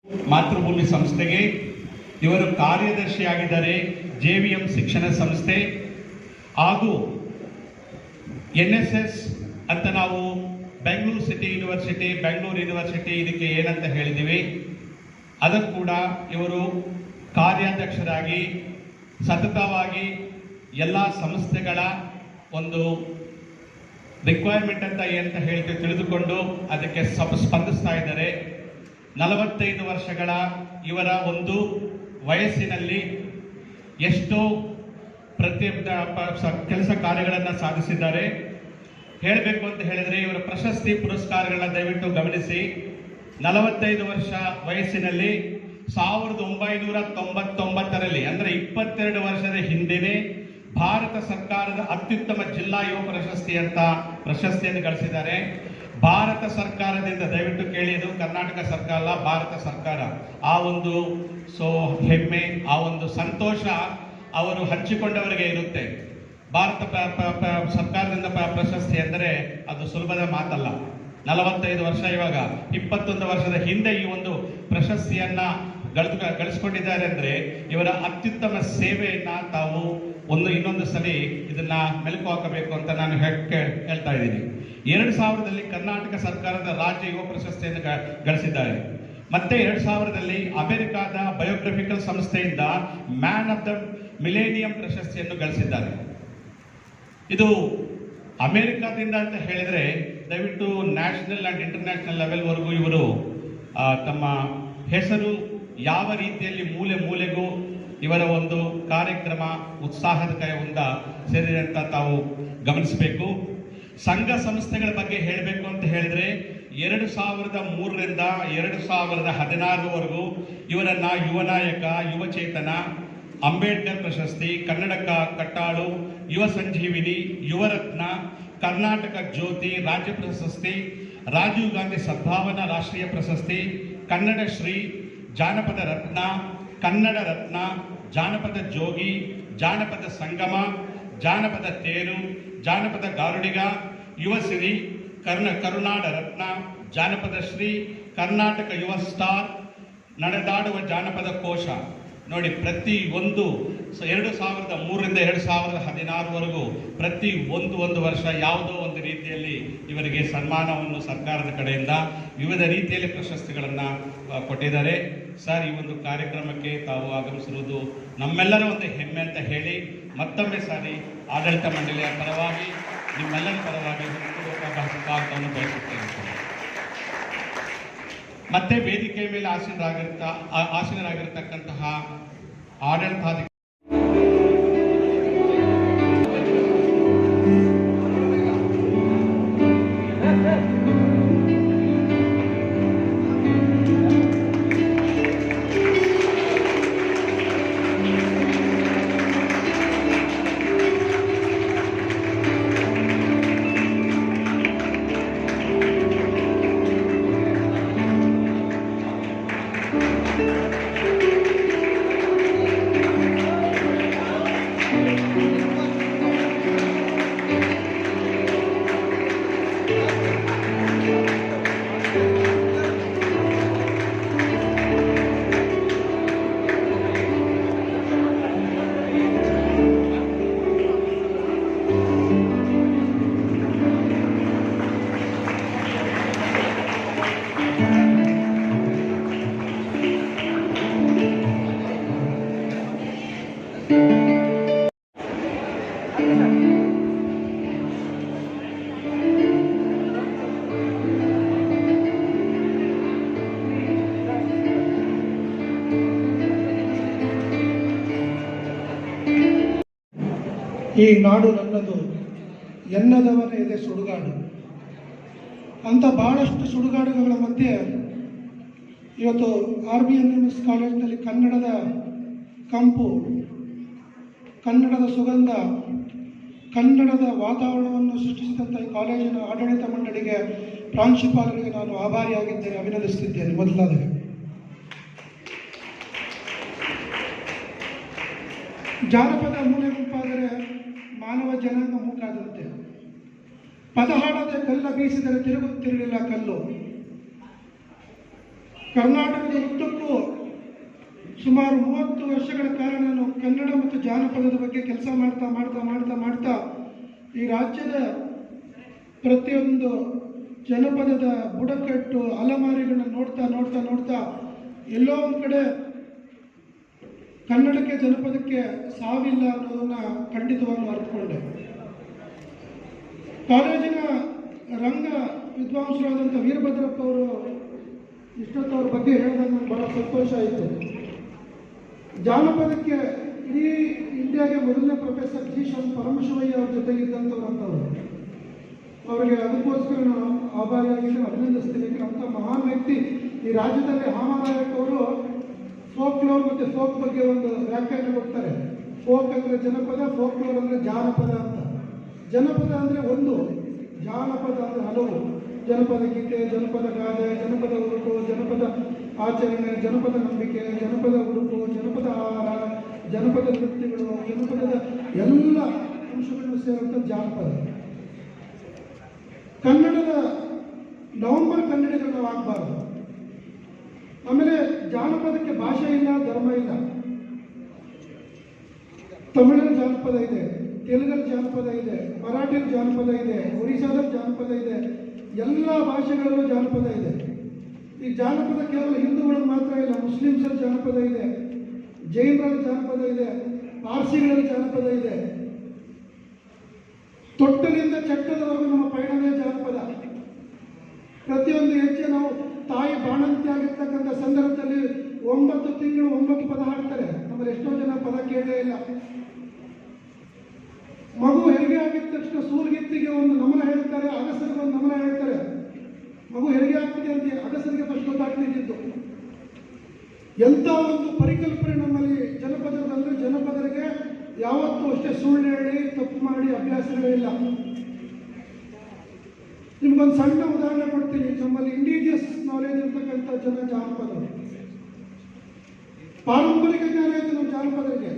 ಮಾತೃಭೂಮಿ ಸಂಸ್ಥೆಗೆ ಇವರು ಕಾರ್ಯದರ್ಶಿಯಾಗಿದ್ದಾರೆ. JVM ಶಿಕ್ಷಣ ಸಂಸ್ಥೆ ಹಾಗೂ NSS ಅಂತ ನಾವು Bengaluru city university, Bengaluru university ಇದಕ್ಕೆ ಏನಂತ ಹೇಳಿದ್ದೀವಿ, ಅದಕ್ಕೆ ಕೂಡ ಇವರು ಕಾರ್ಯಾಧ್ಯಕ್ಷರಾಗಿ ಸತತವಾಗಿ ಎಲ್ಲ ಸಂಸ್ಥೆಗಳ ಒಂದು ರಿಕ್ವೈರ್ಮೆಂಟ್ ಅಂತ ಏನಂತ ಹೇಳ್ತೀವಿ ತಿಳಿದುಕೊಂಡು ಅದಕ್ಕೆ ಸ್ಪಂದಿಸ್ತಾ ಇದ್ದಾರೆ. 45 ವರ್ಷಗಳ ಇವರ ಒಂದು ವಯಸ್ಸಿನಲ್ಲಿ ಎಷ್ಟೋ ಕೆಲಸ ಕಾರ್ಯಗಳನ್ನು ಸಾಧಿಸಿದ್ದಾರೆ. ಹೇಳಬೇಕು ಅಂತ ಹೇಳಿದರೆ ಇವರ ಪ್ರಶಸ್ತಿ ಪುರಸ್ಕಾರಗಳನ್ನ ದಯವಿಟ್ಟು ಗಮನಿಸಿ. 45 ವರ್ಷ ವಯಸ್ಸಿನಲ್ಲಿ 1999ರಲ್ಲಿ ಅಂದರೆ 22 ವರ್ಷದ ಹಿಂದೆನೇ ಭಾರತ ಸರ್ಕಾರದ ಅತ್ಯುತ್ತಮ ಜಿಲ್ಲಾ ಯುವ ಪ್ರಶಸ್ತಿ ಅಂತ ಪ್ರಶಸ್ತಿಯನ್ನು ಗಳಿಸಿದ್ದಾರೆ. ಭಾರತ ಸರ್ಕಾರದಿಂದ, ದಯವಿಟ್ಟು ಕೇಳಿ, ಇದು ಕರ್ನಾಟಕ ಸರ್ಕಾರ ಅಲ್ಲ, ಭಾರತ ಸರ್ಕಾರ. ಆ ಒಂದು ಹೆಮ್ಮೆ, ಆ ಒಂದು ಸಂತೋಷ ಅವರು ಹಂಚಿಕೊಂಡವರಿಗೆ ಇರುತ್ತೆ. ಭಾರತ ಸರ್ಕಾರದಿಂದ ಪ್ರಶಸ್ತಿ ಅಂದರೆ ಅದು ಸುಲಭದ ಮಾತಲ್ಲ. 45 ವರ್ಷ, ಇವಾಗ 21 ವರ್ಷದ ಹಿಂದೆ ಈ ಒಂದು ಪ್ರಶಸ್ತಿಯನ್ನ ಗಳಿಸ್ಕೊಂಡಿದ್ದಾರೆ ಅಂದರೆ ಇವರ ಅತ್ಯುತ್ತಮ ಸೇವೆಯನ್ನ ತಾವು ಇನ್ನೊಂದು ಸಲ ಇದನ್ನ ಮೆಲುಕು ಹಾಕಬೇಕು ಅಂತ ನಾನು ಹೇಳ್ತಾ ಇದ್ದೀನಿ. 2000ರಲ್ಲಿ ಕರ್ನಾಟಕ ಸರ್ಕಾರದ ರಾಜ್ಯ ಯುವ ಪ್ರಶಸ್ತಿಯನ್ನು ಗಳಿಸಿದ್ದಾರೆ. ಮತ್ತೆ 2000ರಲ್ಲಿ ಅಮೆರಿಕಾದ ಬಯೋಗ್ರಫಿಕಲ್ ಸಂಸ್ಥೆಯಿಂದ ಮ್ಯಾನ್ ಆಫ್ ದ ಮಿಲೇನಿಯಂ ಪ್ರಶಸ್ತಿಯನ್ನು ಗಳಿಸಿದ್ದಾರೆ. ಇದು ಅಮೆರಿಕಾದಿಂದ ಅಂತ ಹೇಳಿದರೆ ದಯವಿಟ್ಟು ನ್ಯಾಷನಲ್ ಅಂಡ್ ಇಂಟರ್ನ್ಯಾಷನಲ್ ಲೆವೆಲ್ವರೆಗೂ ಇವರು ತಮ್ಮ ಹೆಸರು ಯಾವ ರೀತಿಯಲ್ಲಿ ಮೂಲೆ ಮೂಲೆಗೂ ಇವರ ಒಂದು ಕಾರ್ಯಕ್ರಮ ಉತ್ಸಾಹದ ಕೈಯಿಂದ ಸೇರಿದೆ ಅಂತ ತಾವು ಗಮನಿಸಬೇಕು. ಸಂಘ ಸಂಸ್ಥೆಗಳ ಬಗ್ಗೆ ಹೇಳಬೇಕು ಅಂತ ಹೇಳಿದ್ರೆ 2003ರಿಂದ 2016ವರೆಗೂ ಇವರನ್ನ ಯುವ ನಾಯಕ, ಯುವ ಚೇತನ, ಅಂಬೇಡ್ಕರ್ ಪ್ರಶಸ್ತಿ, ಕನ್ನಡ ಕಟ್ಟಾಳು, ಯುವ ಸಂಜೀವಿನಿ, ಯುವರತ್ನ, ಕರ್ನಾಟಕ ಜ್ಯೋತಿ ರಾಜ್ಯ ಪ್ರಶಸ್ತಿ, ರಾಜೀವ್ ಗಾಂಧಿ ಸದ್ಭಾವನಾ ರಾಷ್ಟ್ರೀಯ ಪ್ರಶಸ್ತಿ, ಕನ್ನಡ ಶ್ರೀ, ಜಾನಪದ ರತ್ನ, ಕನ್ನಡ ರತ್ನ, ಜಾನಪದ ಜೋಗಿ, ಜಾನಪದ ಸಂಗಮ, ಜಾನಪದ ತೇರು, ಜಾನಪದ ಗಾರುಡಿಗ, ಯುವ ಸಿರಿ, ಕರುನಾಡ ರತ್ನ, ಜಾನಪದ ಶ್ರೀ, ಕರ್ನಾಟಕ ಯುವ ಸ್ಟಾರ್, ನಡೆದಾಡುವ ಜಾನಪದ ಕೋಶ. ನೋಡಿ, ಪ್ರತಿ ಒಂದು 2003ರಿಂದ 2016ವರೆಗೂ ಪ್ರತಿ ಒಂದು ವರ್ಷ ಯಾವುದೋ ಒಂದು ರೀತಿಯಲ್ಲಿ ಇವರಿಗೆ ಸನ್ಮಾನವನ್ನು ಸರ್ಕಾರದ ಕಡೆಯಿಂದ ವಿವಿಧ ರೀತಿಯಲ್ಲಿ ಪ್ರಶಸ್ತಿಗಳನ್ನು ಕೊಟ್ಟಿದ್ದಾರೆ. ಸರ್, ಈ ಒಂದು ಕಾರ್ಯಕ್ರಮಕ್ಕೆ ತಾವು ಆಗಮಿಸಿರುವುದು ನಮ್ಮೆಲ್ಲರ ಒಂದು ಹೆಮ್ಮೆ ಅಂತ ಹೇಳಿ ಮತ್ತೊಮ್ಮೆ ಸಾರಿ ಆಡಳಿತ ಮಂಡಳಿಯ ಪರವಾಗಿ, ನಿಮ್ಮೆಲ್ಲರ ಪರವಾಗಿ ಸ್ವಾಗತವನ್ನು ಬಯಸುತ್ತೇನೆ. ಮತ್ತೆ ವೇದಿಕೆಯ ಮೇಲೆ ಆಸೀನರಾಗಿರ್ತಕ್ಕಂತಹ ಆಡಳಿತಾಧಿಕಾರಿ ಈ ನಾಡು ನನ್ನದು, ಎನ್ನದವನ ಎದೆ ಸುಡುಗಾಡು ಅಂತ ಬಹಳಷ್ಟು ಸುಡುಗಾಡುಗಳ ಮಧ್ಯೆ ಇವತ್ತು RBNMS ಕಾಲೇಜಿನಲ್ಲಿ ಕನ್ನಡದ ಕಂಪು, ಕನ್ನಡದ ಸುಗಂಧ, ಕನ್ನಡದ ವಾತಾವರಣವನ್ನು ಸೃಷ್ಟಿಸಿದಂಥ ಈ ಕಾಲೇಜಿನ ಆಡಳಿತ ಮಂಡಳಿಗೆ, ಪ್ರಾಂಶುಪಾಲರಿಗೆ ನಾನು ಆಭಾರಿಯಾಗಿದ್ದೇನೆ, ಅಭಿನಂದಿಸುತ್ತಿದ್ದೇನೆ. ಮೊದಲಾದಾಗ ಜಾನಪದ ಮೂಲೆ ಗುಂಪಾದರೆ ಮಾನವ ಜನಾಂಗ ಮೂಕಾದಂತೆ, ಪದ ಹಾಡದೆ ಕಲ್ಲ ಬೀಸಿದರೆ ತಿರುಗುತ್ತಿರಲಿಲ್ಲ ಕಲ್ಲು. ಕರ್ನಾಟಕದ ಉದ್ದಕ್ಕೂ ಸುಮಾರು 30 ವರ್ಷಗಳ ಕಾಲ ನಾನು ಕನ್ನಡ ಮತ್ತು ಜಾನಪದದ ಬಗ್ಗೆ ಕೆಲಸ ಮಾಡ್ತಾ ಈ ರಾಜ್ಯದ ಪ್ರತಿಯೊಂದು ಜನಪದದ ಬುಡಕಟ್ಟು ಅಲಮಾರಿಗಳನ್ನ ನೋಡ್ತಾ ಎಲ್ಲೋ ಒಂದು ಕಡೆ ಕನ್ನಡಕ್ಕೆ ಜನಪದಕ್ಕೆ ಸಾವಿಲ್ಲ ಅನ್ನೋದನ್ನ ಖಂಡಿತವಾಗ್ಲೂ ಅರ್ಥಕೊಂಡೆ. ಕಾಲೇಜಿನ ರಂಗ ವಿದ್ವಾಂಸರಾದಂಥ ವೀರಭದ್ರಪ್ಪ ಅವರು ಇಷ್ಟೊತ್ತು ಅವ್ರ ಬಗ್ಗೆ ಹೇಳಿದಾಗ ನನಗೆ ಬಹಳ ಸಂತೋಷ ಆಯಿತು. ಜಾನಪದಕ್ಕೆ ಇಡೀ ಇಂಡಿಯಾಗೆ ಮೊದಲನೇ ಪ್ರೊಫೆಸರ್ ಜಿ ಪರಮಶಿವಯ್ಯ ಅವ್ರ ಜೊತೆಗಿದ್ದಂಥವ್ರು ಅಂತವರು. ಅವರಿಗೆ ಅದಕ್ಕೋಸ್ಕರ ನಾನು ಆಭಾರಿಯಾಗಿ ಅಭಿನಂದಿಸ್ತೀನಿ. ಅಂತ ಮಹಾನ್ ವ್ಯಕ್ತಿ ಈ ರಾಜ್ಯದಲ್ಲಿ ಹಾಮಾನಾಯಕ್ ಅವರು ಫೋಕ್ಲೋರ್ ಮತ್ತು ಫೋಕ್ ಬಗ್ಗೆ ಒಂದು ವ್ಯಾಖ್ಯಾನ ಕೊಡ್ತಾರೆ. ಫೋಕ್ ಅಂದರೆ ಜನಪದ, ಫೋಕ್ಲೋರ್ ಅಂದರೆ ಜಾನಪದ ಅಂತ. ಜನಪದ ಅಂದರೆ ಒಂದು, ಜಾನಪದ ಅಂದರೆ ಹಲವು. ಜನಪದ ಗೀತೆ, ಜನಪದ ಗಾದೆ, ಜನಪದ ಉಡುಪು, ಜನಪದ ಆಚರಣೆ, ಜನಪದ ನಂಬಿಕೆ, ಜನಪದ ಉಡುಪು, ಜನಪದ ಆಹಾರ, ಜನಪದ ನೃತ್ಯಗಳು, ಜನಪದದ ಎಲ್ಲ ಅಂಶಗಳನ್ನು ಸೇರುವಂಥ ಜಾನಪದ. ಕನ್ನಡದ ನವಂಬರ್ ಕನ್ನಡಿಗರು ನಾವು ಆಗಬಾರ್ದು. ಆಮೇಲೆ ಜಾನಪದಕ್ಕೆ ಭಾಷೆ ಇಲ್ಲ, ಧರ್ಮ ಇಲ್ಲ. ತಮಿಳಲ್ಲಿ ಜಾನಪದ ಇದೆ, ತೆಲುಗಲ್ಲಿ ಜಾನಪದ ಇದೆ, ಮರಾಠಿಯಲ್ಲಿ ಜಾನಪದ ಇದೆ, ಒರಿಸ್ಸಾದಲ್ಲಿ ಜಾನಪದ ಇದೆ, ಎಲ್ಲ ಭಾಷೆಗಳಲ್ಲೂ ಜಾನಪದ ಇದೆ. ಈ ಜಾನಪದ ಕೇವಲ ಹಿಂದೂಗಳಲ್ಲಿ ಮಾತ್ರ ಇಲ್ಲ, ಮುಸ್ಲಿಮ್ಸಲ್ಲಿ ಜಾನಪದ ಇದೆ, ಜೈನರಲ್ಲಿ ಜಾನಪದ ಇದೆ, ಪಾರ್ಸಿಗಳಲ್ಲಿ ಜಾನಪದ ಇದೆ. ತೊಟ್ಟಲಿಂದ ಚಟ್ಟದವರೆಗೂ ನಮ್ಮ ಪಯಣವೇ ಜಾನಪದ. ಪ್ರತಿಯೊಂದು ಹೆಜ್ಜೆ ನಾವು ತಾಯಿ ಬಾಣಂತಿ ಆಗಿರ್ತಕ್ಕಂಥ ಸಂದರ್ಭದಲ್ಲಿ 9 ತಿಂಗಳು 9 ಪದ ಹಾಡ್ತಾರೆ. ನಮ್ಮಲ್ಲಿ ಎಷ್ಟೋ ಜನ ಪದ ಕೇಳಲೇ ಇಲ್ಲ. ಮಗು ಹೆರಿಗೆ ಆಗಿದ ತಕ್ಷಣ ಸೂರ್ಗಿತ್ತಿಗೆ ಒಂದು ನಮನ ಹೇಳ್ತಾರೆ, ಅಗಸರಿಗೆ ಒಂದು ನಮನ ಹೇಳ್ತಾರೆ. ಮಗು ಹೆರಿಗೆ ಆಗ್ತಿದೆ ಅಂತ ಅಗಸರಿಗೆ ಫಸ್ಟ್ ಗೊತ್ತಾಗ್ತಿದ್ದು. ಎಂಥ ಒಂದು ಪರಿಕಲ್ಪನೆ ನಮ್ಮಲ್ಲಿ ಜನಪದದಂದ್ರೆ, ಜನಪದರಿಗೆ ಯಾವತ್ತೂ ಅಷ್ಟೇ ಸುಳ್ಳು ಹೇಳಿ ತಪ್ಪು ಮಾಡಿ ಅಭ್ಯಾಸಗಳಿಲ್ಲ. ನಿಮ್ಗೊಂದು ಸಣ್ಣ ಉದಾಹರಣೆ ಕೊಡ್ತೀನಿ. ನಮ್ಮಲ್ಲಿ ಇಂಡಿಜಿಯಸ್ ನಾಲೆಜ್ ಇರ್ತಕ್ಕಂಥ ಜನ ಜಾನಪದರು, ಪಾರಂಪರಿಕ ಜ್ಞಾನ ಇತ್ತು ನಮ್ಮ ಜಾನಪದರಿಗೆ.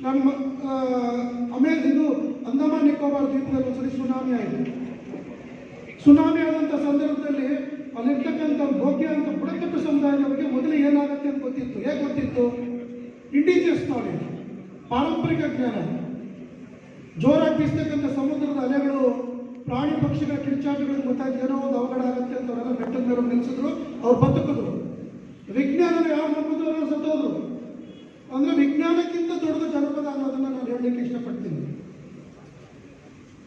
ನಮ್ಮ ಇದು ಅಂಡಮಾನ್ ನಿಕೋಬಾರ್ ದ್ವೀಪದಲ್ಲಿ ಒಂದ್ಸರಿ ಸುನಾಮಿ ಆಯಿತು. ಸುನಾಮಿ ಆದಂಥ ಸಂದರ್ಭದಲ್ಲಿ ಅಲ್ಲಿರ್ತಕ್ಕಂಥ ಭೋಗ್ಯ ಅಂತ ಬುಡಕಟ್ಟು ಸಮುದಾಯದ ಬಗ್ಗೆ ಮೊದಲು ಏನಾಗುತ್ತೆ ಅಂತ ಗೊತ್ತಿತ್ತು. ಹೇಗೆ ಗೊತ್ತಿತ್ತು? ಇಂಡಿಜಿಯಸ್ ನಾಲೆಜ್, ಪಾರಂಪರಿಕ ಜ್ಞಾನ. ಜೋರಾಗಿ ಬೀಸ್ತಕ್ಕಂಥ ಸಮುದ್ರದ ಅಲೆಗಳು, ಪ್ರಾಣಿ ಪಕ್ಷಿಗಳ ಕಿರ್ಚಾಟಗಳು ಗೊತ್ತಾಯ್ತು, ಏನೋ ಒಂದು ಅವಘಡ ಆಗುತ್ತೆ ಅಂತ ಅವರೆಲ್ಲ ಬೆಟ್ಟದ ಮೇಲೆ ನಿಲ್ಲಿಸಿದ್ರು, ಅವ್ರು ಬದುಕಿದ್ರು. ವಿಜ್ಞಾನ ಯಾರು ನಂಬುದು ಅವರು ಸತ್ತೋದ್ರು. ಅಂದ್ರೆ ವಿಜ್ಞಾನಕ್ಕಿಂತ ದೊಡ್ಡದು ಜನಪದ ಅನ್ನೋದನ್ನ ನಾನು ಹೇಳಲಿಕ್ಕೆ ಇಷ್ಟಪಡ್ತೀನಿ.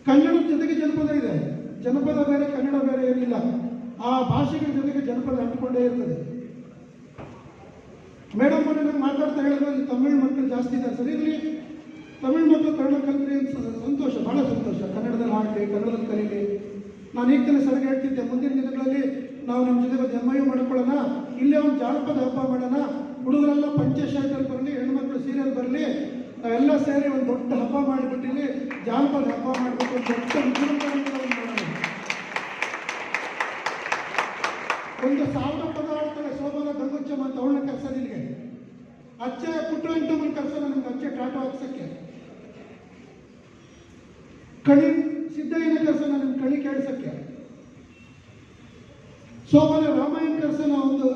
ಕನ್ನಡದ ಜೊತೆಗೆ ಜನಪದ ಇದೆ. ಜನಪದ ಬೇರೆ, ಕನ್ನಡ ಬೇರೆ ಏನಿಲ್ಲ. ಆ ಭಾಷೆಗಳ ಜೊತೆಗೆ ಜನಪದ ಅಂಟಿಕೊಂಡೇ ಇರ್ತದೆ. ಮೇಡಮ್ ನನಗೆ ಮಾತಾಡ್ತಾ ಹೇಳಿದ್ರೆ ತಮಿಳು ಮಕ್ಕಳು ಜಾಸ್ತಿ ಇದ್ದಾರೆ. ಸರಿ ಇರಲಿ, ತಮಿಳು ಮಕ್ಕಳು ಕನ್ನಡ ಕಲಿತ್ರಿ ಅಂತ ಸಂತೋಷ, ಬಹಳ ಸಂತೋಷ. ಕನ್ನಡದಲ್ಲಿ ಹಾಡಲಿ, ಕನ್ನಡದಲ್ಲಿ ಕಲೀಲಿ. ನಾನು ಈಗ ತಾನೇ ಸರಿಗೆ ಹೇಳ್ತಿದ್ದೆ, ಮುಂದಿನ ದಿನಗಳಲ್ಲಿ ನಾವು ನಿಮ್ಮ ಜೊತೆ ಒಂದು MIU ಮಾಡ್ಕೊಳ್ಳೋಣ, ಇಲ್ಲೇ ಒಂದು ಜಾನಪದ ಹಬ್ಬ ಮಾಡೋಣ, ಹುಡುಗರೆಲ್ಲ ಪಂಚಶಾಹಿದಲ್ಲಿ ಬರಲಿ, ಹೆಣ್ಮಕ್ಳು ಸೀರಿಯಲ್ ಬರಲಿ, ನಾವೆಲ್ಲ ಸೇರಿ ಒಂದು ದೊಡ್ಡ ಹಬ್ಬ ಮಾಡಿಬಿಟ್ಟಿಲ್ಲಿ ಜಾನಪದ ಹಬ್ಬ ಮಾಡಿಬಿಟ್ಟು ದೊಡ್ಡ ವಿಜೃಂಭಣೆಯಿಂದ ಮಾಡೋಣ. 1000 ಪದ ಆಡ್ತಾರೆ ಸೋಮನ ಗಂಗುಚ್ಚಮ್ಮ ಅಂತ, ಅವಳನ್ನ ಕರ್ಸೋದು ಇಲ್ಲಿಗೆ. ಅಚ್ಚೆ ಪುಟ್ಟವೆಂಟಮ್ಮನ ಕರ್ಸೋಣ ನಮ್ಗೆ ಅಚ್ಚೆ ಟಾಟೋ ಹಾಕ್ಸಕ್ಕೆ. ಕಣಿ ಸಿದ್ದಯ್ಯನ ಕರ್ಸೋಣ ನಿಮ್ಗೆ ಕಣಿ ಕೇಳಿಸಕ್ಕೆ. ಸೋಮನ ರಾಮಾಯಣ ಕರ್ಸೋಣ ಒಂದು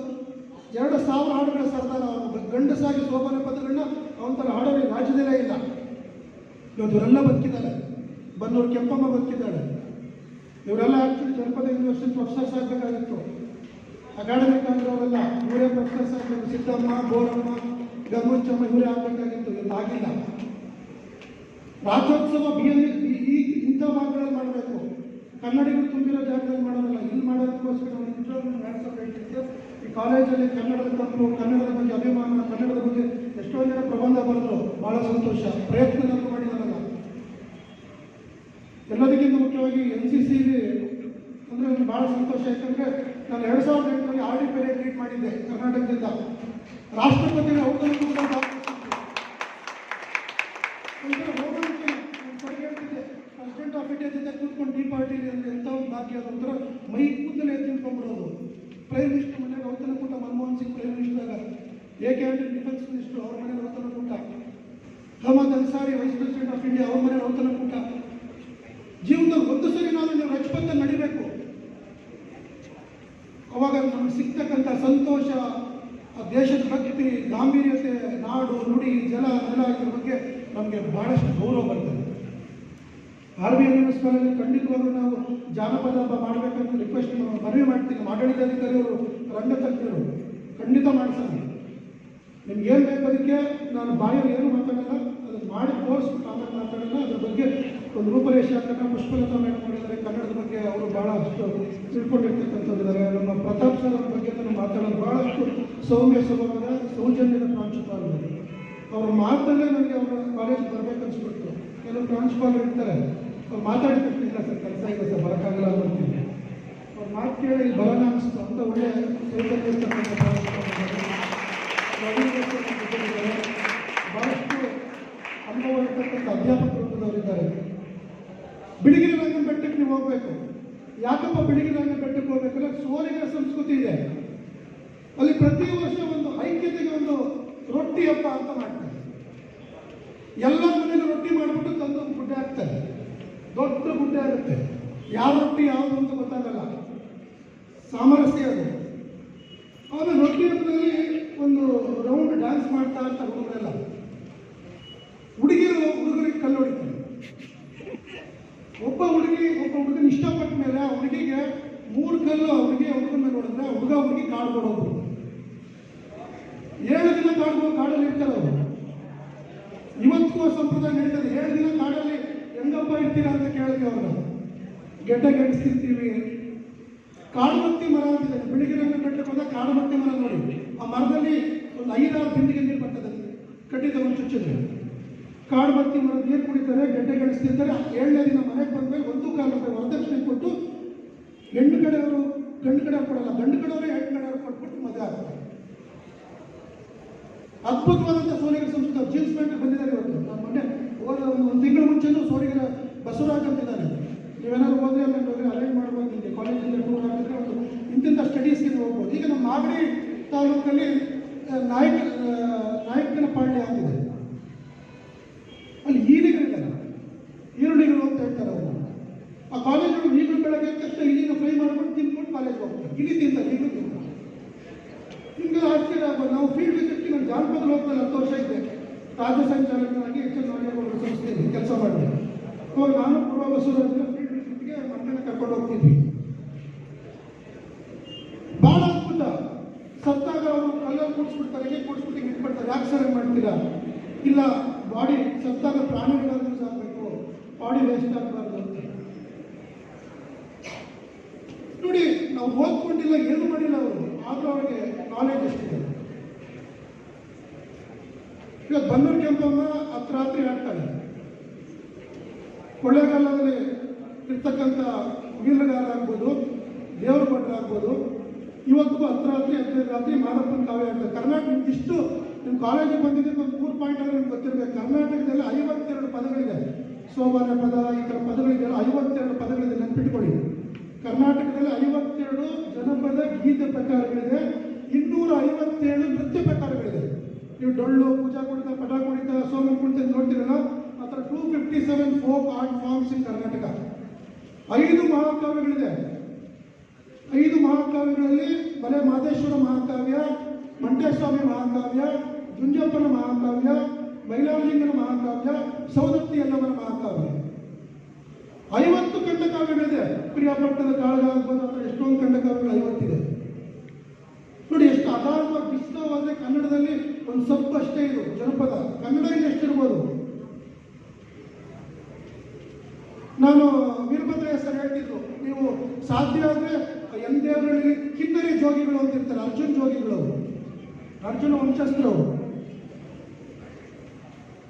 2000 ಹಾಡುಗಳ ಸರ್ದಾರ. ಅವನು ಗಂಡಸಾಗಿ ಸೋಮನ ಪದಗಳನ್ನ ಅವನ ಥರ ಹಾಡೋರು ಈ ರಾಜ್ಯದಲ್ಲೇ ಇಲ್ಲ. ಇವರೆಲ್ಲ ಬದುಕಿದ್ದಾರೆ. ಬನ್ನೂರು ಕೆಂಪಮ್ಮ ಬದುಕಿದ್ದಾಳೆ. ಇವರೆಲ್ಲ ಆಕ್ಚುಲಿ ಜನಪದ ಯೂನಿವರ್ಸಿಟಿ ಪ್ರೊಫೆಸರ್ಸ್ ಆಗಬೇಕಾಗಿತ್ತು. ಅಕಾಡೆಮಿಕ್ ಆಗಿರೋರೆಲ್ಲ ಇವರೇ ಪ್ರೊಫೆಸರ್ಸ್ ಆಗಬೇಕು. ಸಿದ್ದಮ್ಮ, ಬೋರಮ್ಮ, ಗಂಗುಚ್ಚಮ್ಮ ಇವರೇ ಆಗಬೇಕಾಗಿತ್ತು. ಇವತ್ತು ಆಗಿಲ್ಲ. ರಾಜ್ಯೋತ್ಸವ ಇಂಥ ಭಾಗಗಳಲ್ಲಿ ಮಾಡಬೇಕು. ಕನ್ನಡಿಗರು ತುಂಬಿರೋ ಜಾಗದಲ್ಲಿ ಮಾಡೋರಲ್ಲ, ಇಲ್ಲಿ ಮಾಡೋದಕ್ಕೋಸ್ಕರ ಹೇಳ್ತಿದ್ದೆ. ಈ ಕಾಲೇಜಲ್ಲಿ ಕನ್ನಡದ ತಪ್ಪು, ಕನ್ನಡದ ಬಗ್ಗೆ ಅಭಿಮಾನ, ಕನ್ನಡದ ಬಗ್ಗೆ ಎಷ್ಟೋ ಜನ ಪ್ರಬಂಧ ಬರೆದ್ರು. ಬಹಳ ಸಂತೋಷ. ಪ್ರಯತ್ನ ನಾನು ಮಾಡಿದಾರಲ್ಲ. ಎಲ್ಲದಕ್ಕಿಂತ ಮುಖ್ಯವಾಗಿ NCC ಅಂದರೆ ನನಗೆ ಭಾಳ ಸಂತೋಷ. ಯಾಕಂದರೆ ನಾನು 2008ರಲ್ಲಿ RD ಪೇರೆಡ್ ಲೀಡ್ ಮಾಡಿದ್ದೆ ಕರ್ನಾಟಕದಿಂದ. ರಾಷ್ಟ್ರಪತಿಗಳ ಔತಣ ಕೂಡ ಪ್ರೆಸಿಡೆಂಟ್ ಆಫ್ ಇಂಡಿಯಾ ಜೊತೆ ಕೂತ್ಕೊಂಡು ಡಿ ಪಾರ್ಟಿಲಿ ಅಂದರೆ ಎಂಥ ಒಂದು ಭಾಗ್ಯ. ಅದೊಂಥರ ಮೈ ಕೂದಲೇ ತಿಳ್ಕೊಂಡ್ಬಿಡೋದು. ಪ್ರೈಮ್ ಮಿನಿಸ್ಟರ್ ಮನೆಗೆ ಔತಣ ಕೂಟ, ಮನಮೋಹನ್ ಸಿಂಗ್ ಪ್ರೈಮ್ ಮಿನಿಸ್ಟರ್ ಆಗ, AK ಆ್ಯಂಡ್ ಡಿಫೆನ್ಸ್ ಮಿನಿಸ್ಟರ್ ಅವ್ರ ಮನೆಗೆ ಔತಣ ಕೂಟ, Ahmad Ansari vice president of India ಅವ್ರ ಮನೆಗೆ ಔತಣ ಕೂಟ. ಜೀವನದಲ್ಲಿ ಒಂದು ಸರಿ ನಾವು ರಾಜಪಥ ನಡಿಬೇಕು. ಅವಾಗ ನಮ್ಗೆ ಸಿಗ್ತಕ್ಕಂಥ ಸಂತೋಷ, ಆ ದೇಶದ ಭಕ್ತಿ, ಗಾಂಭೀರ್ಯತೆ, ನಾಡು, ನುಡಿ, ಜಲ, ನೆಲ ಇದ್ರ ಬಗ್ಗೆ ನಮಗೆ ಬಹಳಷ್ಟು ಗೌರವ ಬರ್ತದೆ. RBN ಸ್ಕೂಲಲ್ಲಿ ಖಂಡಿತವಾಗ್ಲೂ ನಾವು ಜಾನಪದ ಹಬ್ಬ ಮಾಡಬೇಕಂತ ರಿಕ್ವೆಸ್ಟ್ ಮನವಿ ಮಾಡ್ತೀನಿ. ಆಡಳಿತಾಧಿಕಾರಿಯವರು, ರಂಗತಜ್ಞರು ಖಂಡಿತ ಮಾಡಿಸೋಣ. ನಿಮ್ಗೆ ಏನು ಬೇಕು ಅದಕ್ಕೆ ನಾನು ಬಾಯಲ್ಲಿ ಏನು ಮಾತಾಡಲ್ಲ, ಅದನ್ನು ಮಾಡಿ ತೋರಿಸ್ಬಿಟ್ಟು ಆಮೇಲೆ ಮಾತಾಡೋಣ. ಅದ್ರ ಬಗ್ಗೆ ಒಂದು ರೂಪರೇಷೆ ಹಾಕೋಣ. ಪುಷ್ಪಲತಾ ಮೇಡಮ್ ಮಾಡಿದ್ದಾರೆ, ಕನ್ನಡದ ಬಗ್ಗೆ ಅವರು ಭಾಳಷ್ಟು ತಿಳ್ಕೊಂಡಿರ್ತಕ್ಕಂಥದ್ದಿದ್ದಾರೆ. ನಮ್ಮ ಪ್ರತಾಪ್ ಸರ್ ಅವ್ರ ಬಗ್ಗೆ ನಾನು ಮಾತಾಡೋದು ಭಾಳಷ್ಟು ಸೌಮ್ಯ ಸ್ವಭಾವದ, ಸೌಜನ್ಯದ ಪ್ರಾಂಶುಪಾಲರು. ಅವ್ರ ಮಾತಲ್ಲೇ ನನಗೆ ಅವರ ಕಾಲೇಜ್ ಬರಬೇಕನ್ಸ್ಬಿಡ್ತು. ಕೆಲವು ಪ್ರಾಂಶುಪಾಲರು ಇರ್ತಾರೆ, ಅವ್ರು ಮಾತಾಡಿದ ತಕ್ಷಣ ಇಲ್ಲ ಸರ್ ಕೆಲಸ ಇದೆ ಸರ್ ಬರೋಕ್ಕಾಗಲ್ಲ ಅಂತೀನಿ. ಅವ್ರ ಮಾತು ಕೇಳಿ ಬರೋಣ ಅನಿಸ್ತು. ಅಂತ ಒಳ್ಳೆ ಚೈತನ್ಯ ಇರ್ತಕ್ಕಂಥ ಪ್ರಾಂಶುಪಾಲರು, ಬಹಳಷ್ಟು ಅನುಭವ ಇರ್ತಕ್ಕಂಥ ಅಧ್ಯಾಪಕ ವೃಂದದವರಿದ್ದಾರೆ. ಬಿಳಿಗಿರಿ ರಂಗನ ಬೆಟ್ಟಕ್ಕೆ ನೀವು ಹೋಗ್ಬೇಕು. ಯಾಕಪ್ಪ ಬಿಳಿಗಿರಿ ರಂಗನ ಬೆಟ್ಟಕ್ಕೆ ಹೋಗ್ಬೇಕಂದ್ರೆ ಸೋಲಿಗರ ಸಂಸ್ಕೃತಿ ಇದೆ. ಅಲ್ಲಿ ಪ್ರತಿ ವರ್ಷ ಒಂದು ಐಕ್ಯತೆಗೆ ಒಂದು ರೊಟ್ಟಿ ಹಬ್ಬ ಅಂತ ಮಾಡ್ತಾರೆ. ಎಲ್ಲ ಮನೇಲಿ ರೊಟ್ಟಿ ಮಾಡಿಬಿಟ್ಟು ತಂದು ಗುಡ್ಡೆ ಹಾಕ್ತಾರೆ. ದೊಡ್ಡ ಗುಡ್ಡೆ ಆಗುತ್ತೆ. ಯಾವ ರೊಟ್ಟಿ ಯಾವುದು ಅಂತ ಗೊತ್ತಾಗಲ್ಲ, ಸಾಮರಸ್ಯ ಅದು. ಆಮೇಲೆ ರೊಟ್ಟಿ ಹಬ್ಬದಲ್ಲಿ ಒಂದು ರೌಂಡ್ ಡ್ಯಾನ್ಸ್ ಮಾಡ್ತಾ ಇರ್ತಾರೆ ಹುಡುಗರೆಲ್ಲ. ಹುಡುಗರಿಗೆ ಕಲ್ಲು ಹೊಡಿತಾರೆ. ಒಬ್ಬ ಹುಡುಗನ ಇಷ್ಟಪಟ್ಟ ಮೇಲೆ ಆ ಹುಡುಗಿಗೆ 3 ಕಲ್ಲು ಹುಡುಗನ ಮೇಲೆ ಹೊಡೆದ್ರೆ ಹುಡುಗಿ ಕಾಡು ಕೊಡೋದು. 7 ದಿನ ಕಾಡಲ್ಲಿ ಇರ್ತಾರೆ ಅವರು. ಇವತ್ತಿಗೂ ಸಂಪ್ರದಾಯ ನಡೀತದೆ. 7 ದಿನ ಕಾಡಲ್ಲಿ ಹೆಂಗಪ್ಪ ಇರ್ತೀರಾ ಅಂತ ಕೇಳಿದ್ವಿ ಅವ್ರನ್ನ. ಗೆಡ್ಡೆ ಗೆಡಿಸ್ತಿರ್ತೀವಿ. ಕಾಡುಮತ್ತಿ ಮರ ಅಂತಿದೆ. ಬಿಳಿಗಿರಿ ರಂಗನ ಬೆಟ್ಟಕ್ಕೆ ಹೋದಾಗ ಕಾಡುಮತ್ತಿ ಮರ ನೋಡಿ. ಆ ಮರದಲ್ಲಿ ಒಂದು 5-6 ಬಿಂದಿಗೆ ನೀರು ಬರ್ತದೆ. ಕಟ್ಟಿದ ಒಂದು ಚುಚ್ಚಿದ್ರೆ ಕಾಡುಮತ್ತಿ ಮರದ ನೀರು ಕುಡಿತಾರೆ, ಗೆಡ್ಡೆ ಗೆಡಿಸ್ತಿರ್ತಾರೆ. 7ನೇ ದಿನ ಮನೆಗೆ ಬಂದ್ಮೇಲೆ 1 ಕಾಲು ರೂಪಾಯಿ ವರದಕ್ಷಿಣೆ ಕೊಟ್ಟು ಹೆಣ್ಣು ಕಡೆಯವರು ಗಂಡು ಕಡೆಯವ್ರು ಕೊಡಲ್ಲ, ಗಂಡು ಕಡೆಯವರು ಹೆಣ್ಣು ಕಡೆಯವ್ರು ಕೊಟ್ಬಿಟ್ಟು ಮದುವೆ ಆಗ್ತಾರೆ. ಅದ್ಭುತವಾದಂಥ ಸೋಲಿಗರ ಸಂಸ್ಕೃತಿ. ಜೀನ್ಸ್ ಪ್ಯಾಂಟ್ ಬಂದಿದ್ದಾರೆ ಇವತ್ತು. ನಾನು ಮೊನ್ನೆ ಒಂದು ತಿಂಗಳ ಮುಂಚೆನೂ ಸೋಲಿಗರ ಬಸವರಾಜ್ ಅಂತಿದ್ದಾರೆ. ನೀವೇನಾದ್ರು ಹೋದ್ರೆ ಅಲ್ಲಿ ಹೋಗಿ ಅರೇಂಜ್ ಮಾಡ್ಬೋದು. ನಿಮಗೆ ಕಾಲೇಜಿಂದ ಟೂರ್ ಆಗಿದ್ರೆ ಒಂದು ಇಂತಿಂಥ ಸ್ಟಡೀಸ್ಗೆ ಹೋಗ್ಬೋದು. ಈಗ ನಮ್ಮ ಮಾಗಡಿ ತಾಲೂಕಲ್ಲಿ ನಾಯಕನ ಪಾಳ್ಯ ಆಗ್ತಿದೆ. ಅಲ್ಲಿ ಈರುಳ್ಳಿಗಳಿದ್ದಾರೆ, ಈರುಳ್ಳಿಗಳು ಅಂತ ಹೇಳ್ತಾರೆ ಅವರು. ಆ ಕಾಲೇಜು ಈಗಲೂ ಬೆಳಗ್ಗೆ ತಕ್ಷಣ ಇಲ್ಲಿನ ಫ್ರೈ ಮಾಡ್ಕೊಂಡು ತಿನ್ಕೊಂಡು ಕಾಲೇಜ್ಗೆ ಹೋಗ್ತಾರೆ. ಇಲ್ಲಿ ತಿಂತಾರೆ, ಈಗಲೂ ತಿಂತಾರೆ. ನಿಮಗೆ ಆಶ್ಚರ್ಯ ಆಗ್ಬೋದು. ನಾವು ಫೀಲ್ಡ್ ವಿಸಿಟ್ಗೆ ನಾನು ಜಾನಪದ ಲೋಕದಲ್ಲಿ 10 ವರ್ಷ ಇದ್ದೆ. ರಾಜ್ಯ ಸಂಚಾಲಕನಾಗಿ HL ನಾಗೇಗೌಡರ ಸಂಸ್ಥೆಯಲ್ಲಿ ಕೆಲಸ ಮಾಡಿದೆ. ಅವಾಗ ನಾನು ಪೂರ್ವ ಬಸವರಾಜನ ಫೀಲ್ಡ್ ವಿಸಿಟ್ಗೆ ಮಕ್ಕಳನ್ನ ಕರ್ಕೊಂಡು ಹೋಗ್ತಿದ್ವಿ. ಭಾಳ ಅದ್ಭುತ. ಸತ್ತಾಗ ಅವರು ಕಲ್ಲಲ್ಲಿ ಕೂಡಿಸ್ಬಿಡ್ತಾರೆ, ಹೇಗೆ ಕೂಡಿಸ್ಬಿಟ್ಟು ಇಟ್ಬಿಡ್ತಾರೆ. ಯಾಕೆ ಸರ್ ಮಾಡ್ತೀರಾ? ಇಲ್ಲ, ಬಾಡಿ ಸತ್ತಾಗ ಪ್ರಾಣಿಗಳಾದ್ರೂ ಸಾಕಬೇಕು, ಬಾಡಿ ವೇಸ್ಟ್ ಆಗಬಾರ್ದು ಅಂತ. ನೋಡಿ, ನಾವು ಓದ್ಕೊಂಡಿಲ್ಲ, ಏನು ಮಾಡಿಲ್ಲ ಅವರು, ಆದರೂ ಅವರಿಗೆ ನಾಲೆಜ್ ಎಷ್ಟಿದೆ. ಈಗ ಬನ್ನೂರು ಕೆಂಪಮ್ಮ ರಾತ್ರಿ ಆಡ್ತಾಳೆ. ಕೊಳ್ಳೇಗಾಲದಲ್ಲಿ ಇರ್ತಕ್ಕಂಥ ವೀರಗಾರ ಆಗ್ಬೋದು, ದೇವರ ಭಟ್ರು ಆಗ್ಬೋದು, ಇವತ್ತಿಗೂ ರಾತ್ರಿ 15 ರಾತ್ರಿ ಮಾದಪ್ಪನ ಕಾವ್ಯ ಆಗ್ತದೆ. ಕರ್ನಾಟಕ ಇಷ್ಟು ನಿಮ್ಮ ಕಾಲೇಜಿಗೆ ಬಂದಿದ್ದಕ್ಕೆ ಒಂದು 3 ಪಾಯಿಂಟ್ ಆದ್ರೆ ನಿಮ್ಗೆ ಗೊತ್ತಿರಬೇಕು. ಕರ್ನಾಟಕದಲ್ಲಿ 52 ಪದಗಳಿದೆ. ಸೋಬಾನೆ ಪದ, ಈ ಥರ ಪದಗಳಿದೆಯಲ್ಲ, 52 ಪದಗಳಿದೆ. ನೆನ್ಪಿಟ್ಕೊಳ್ಳಿ, ಕರ್ನಾಟಕದಲ್ಲಿ 52 ಜನಪದ ಗೀತೆ ಪ್ರಕಾರಗಳಿದೆ, 257 ನೃತ್ಯ ಪ್ರಕಾರಗಳಿದೆ. ನೀವು ಡೊಳ್ಳು, ಪೂಜಾ ಕುಣಿತ, ಪಟ ಕುಣಿತ, ಸೋಮನ್ ಕುಣಿತ ನೋಡ್ತೀರಲ್ಲ, ಆ ಥರ 257 ಫೋಕ್ ಆರ್ಟ್ ಫಾರ್ಮ್ಸ್ ಇನ್ ಕರ್ನಾಟಕ. 5 ಮಹಾಕಾವ್ಯಗಳಿದೆ. 5 ಮಹಾಕಾವ್ಯಗಳಲ್ಲಿ ಬಲೆ ಮಾದೇಶ್ವರ ಮಹಾಕಾವ್ಯ, ಮಂಟೇಸ್ವಾಮಿ ಮಹಾಕಾವ್ಯ, ಜುಂಜಪ್ಪನ ಮಹಾಕಾವ್ಯ, ಮೈಲಾರಲಿಂಗನ ಮಹಾಕಾವ್ಯ, ಸೌದತ್ತಿ ಯಲ್ಲಮ್ಮನ ಮಹಾಕಾವ್ಯ. 50 ಖಂಡಕಾವ್ಯಗಳಿದೆ. ಪ್ರಿಯಾಪಟ್ಟಣದ ಕಾಳಗ ಆಗ್ಬೋದು, ಅಥವಾ ಎಷ್ಟೊಂದು ಖಂಡಕಾವ್ಯಗಳು 50 ಇದೆ. ನೋಡಿ ಎಷ್ಟು ಅಗಾಧವಾಗಿ ವಿಸ್ತೃತವಾದರೆ ಕನ್ನಡದಲ್ಲಿ ಒಂದು ಸಬ್ಬು ಅಷ್ಟೇ ಇದು ಜನಪದ. ಕನ್ನಡ ಎಷ್ಟಿರ್ಬೋದು. ನಾನು ವೀರಭದ್ರಯ್ಯ ಸರ್ ಹೇಳ್ತಿದ್ರು, ನೀವು ಸಾಧ್ಯ ಆದರೆ ಎಂದೇವರಲ್ಲಿ ಕಿನ್ನರಿ ಜೋಗಿಗಳು ಅಂತ ಇರ್ತಾರೆ, ಅರ್ಜುನ್ ಜೋಗಿಗಳು, ಅರ್ಜುನ ವಂಶಸ್ಥರು.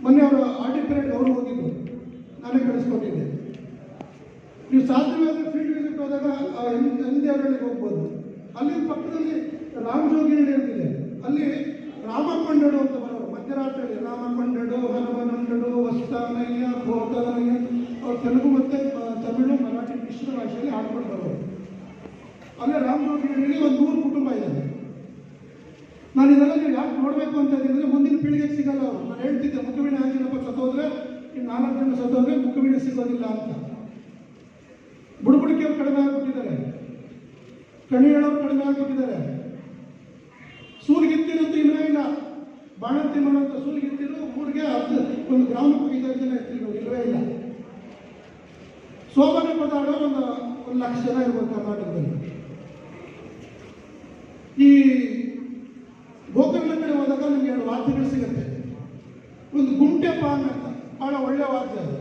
ಮೊನ್ನೆ ಅವರು ಆರ್ಡಿ ಪೀರಿಯಡ್ ಅವರು ಹೋಗಿದ್ರು, ನಾನೇ ಕಳಿಸ್ಕೊಟ್ಟಿದ್ದೆ. ನೀವು ಸಾಧ್ಯವಾದರೆ ಫೀಲ್ಡ್ ವಿಸಿಟ್ ಹೋದಾಗ ಎಂದೇವರಳ್ಳಿಗೆ ಹೋಗ್ಬೋದು. ಅಲ್ಲಿ ಪಕ್ಕದಲ್ಲಿ ರಾಮಜೋಗಿಹಳ್ಳಿ ಅಂತಿದೆ. ಅಲ್ಲಿ ರಾಮಕೊಂಡಡು ಅಂತ ಬರೋರು ಮಧ್ಯರಾತ್ರಿಯಲ್ಲಿ. ರಾಮಕೊಂಡಡು, ಹನುಮನಂಡಡು, ವಸ್ತಾನಯ್ಯ, ಭೋತನಯ್ಯ, ಅವ್ರು ತೆಲುಗು ಮತ್ತು ತಮಿಳು, ಮರಾಠಿ ಮಿಶ್ರ ಭಾಷೆಯಲ್ಲಿ ಹಾಡ್ಕೊಂಡು ಬರೋರು. ಅಲ್ಲೇ ರಾಮಜೋಗಿಹಳ್ಳಿಯಲ್ಲಿ ಒಂದು 100 ಕುಟುಂಬ ಇದೆ. ನಾನು ಇದೆಲ್ಲ ನೀವು ಯಾಕೆ ನೋಡಬೇಕು ಅಂತ ಹೇಳಿದ್ರೆ ಮುಂದಿನ ಪೀಳಿಗೆಗೆ ಸಿಗಲ್ಲ ಅವರು. ನಾನು ಹೇಳ್ತಿದ್ದೆ, ಮುಖವೀಣೆ ಆಂಜನಪ್ಪ ಸತ್ತೋದ್ರೆ ಇನ್ನು 4 ಜನ ಸತ್ತೋದ್ರೆ ಮುಖವೀಣೆ ಸಿಗೋದಿಲ್ಲ ಅಂತ. ಬುಡಬುಡಿಕೆಯವ್ರು ಕಡಿಮೆ ಆಗ್ಬಿಟ್ಟಿದ್ದಾರೆ, ಕಣಿ ಹೇಳೋರು ಕಡಿಮೆ ಆಗ್ಬಿಟ್ಟಿದ್ದಾರೆ. ಸೂರ್ಗಿತ್ತಿನ ಬಾಣಂತಿ ಮಾಡುವಂಥ ಸೂಲಿಗಿತ್ತಿರು ಊರಿಗೆ ಒಂದು ಗ್ರಾಮಕ್ಕೆ 5 ಜನ ಇರ್ತಿದ್ರು, ಇಲ್ಲವೇ ಇಲ್ಲ. ಸೋಮನೆ ಪದಾಡೋರು ಒಂದು 1 ಲಕ್ಷ ಜನ ಇರ್ಬೋದು ಕರ್ನಾಟಕದಲ್ಲಿ. ಈ ಗೋಕರ್ಣ ಕಡೆ ಹೋದಾಗ ನಿಮ್ಗೆ 2 ವಾದ್ಯಗಳು ಸಿಗುತ್ತೆ. ಒಂದು ಗುಂಟೆ ಪಾನ್ ಅಂತ ಬಹಳ ಒಳ್ಳೆ ವಾದ್ಯ ಅದು,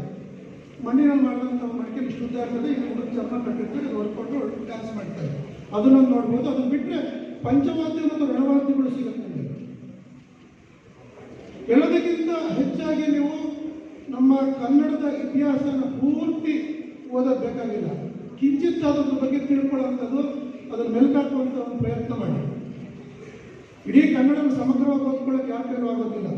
ಮಣ್ಣಿನಲ್ಲಿ ಮಾಡಿದಂಥ ಮಡಿಕೆಲಿ ಶುದ್ಧ ಇರ್ತದೆ. ಇಲ್ಲಿ ಹುಡುಗ ಚರ್ಮ ಕಟ್ಟಿರ್ತಾರೆ, ಇದು ಹೊಡ್ಕೊಂಡು ಡ್ಯಾನ್ಸ್ ಮಾಡ್ತಾರೆ, ಅದನ್ನು ನೋಡ್ಬೋದು. ಅದನ್ನು ಬಿಟ್ಟರೆ ಪಂಚವಾದ್ಯ ಮತ್ತು ರಣವಾದ್ಯಗಳು ಸಿಗುತ್ತೆ ನಿಮಗೆ. ಎಲ್ಲದಕ್ಕಿಂತ ಹೆಚ್ಚಾಗಿ ನೀವು ನಮ್ಮ ಕನ್ನಡದ ಇತಿಹಾಸನ ಪೂರ್ತಿ ಓದೋದು ಬೇಕಾಗಿಲ್ಲ, ಕಿಂಚಿತ್ ಅದ್ರ ಬಗ್ಗೆ ತಿಳ್ಕೊಳ್ಳುವಂಥದ್ದು, ಅದನ್ನು ಮೆಲ್ಕಾಕುವಂಥ ಒಂದು ಪ್ರಯತ್ನ ಮಾಡಿ. ಇಡೀ ಕನ್ನಡನ ಸಮಗ್ರವಾಗಿ ಓದ್ಕೊಳ್ಳೋಕೆ ಯಾರ ಕೈಲೂ ಆಗೋದಿಲ್ಲ.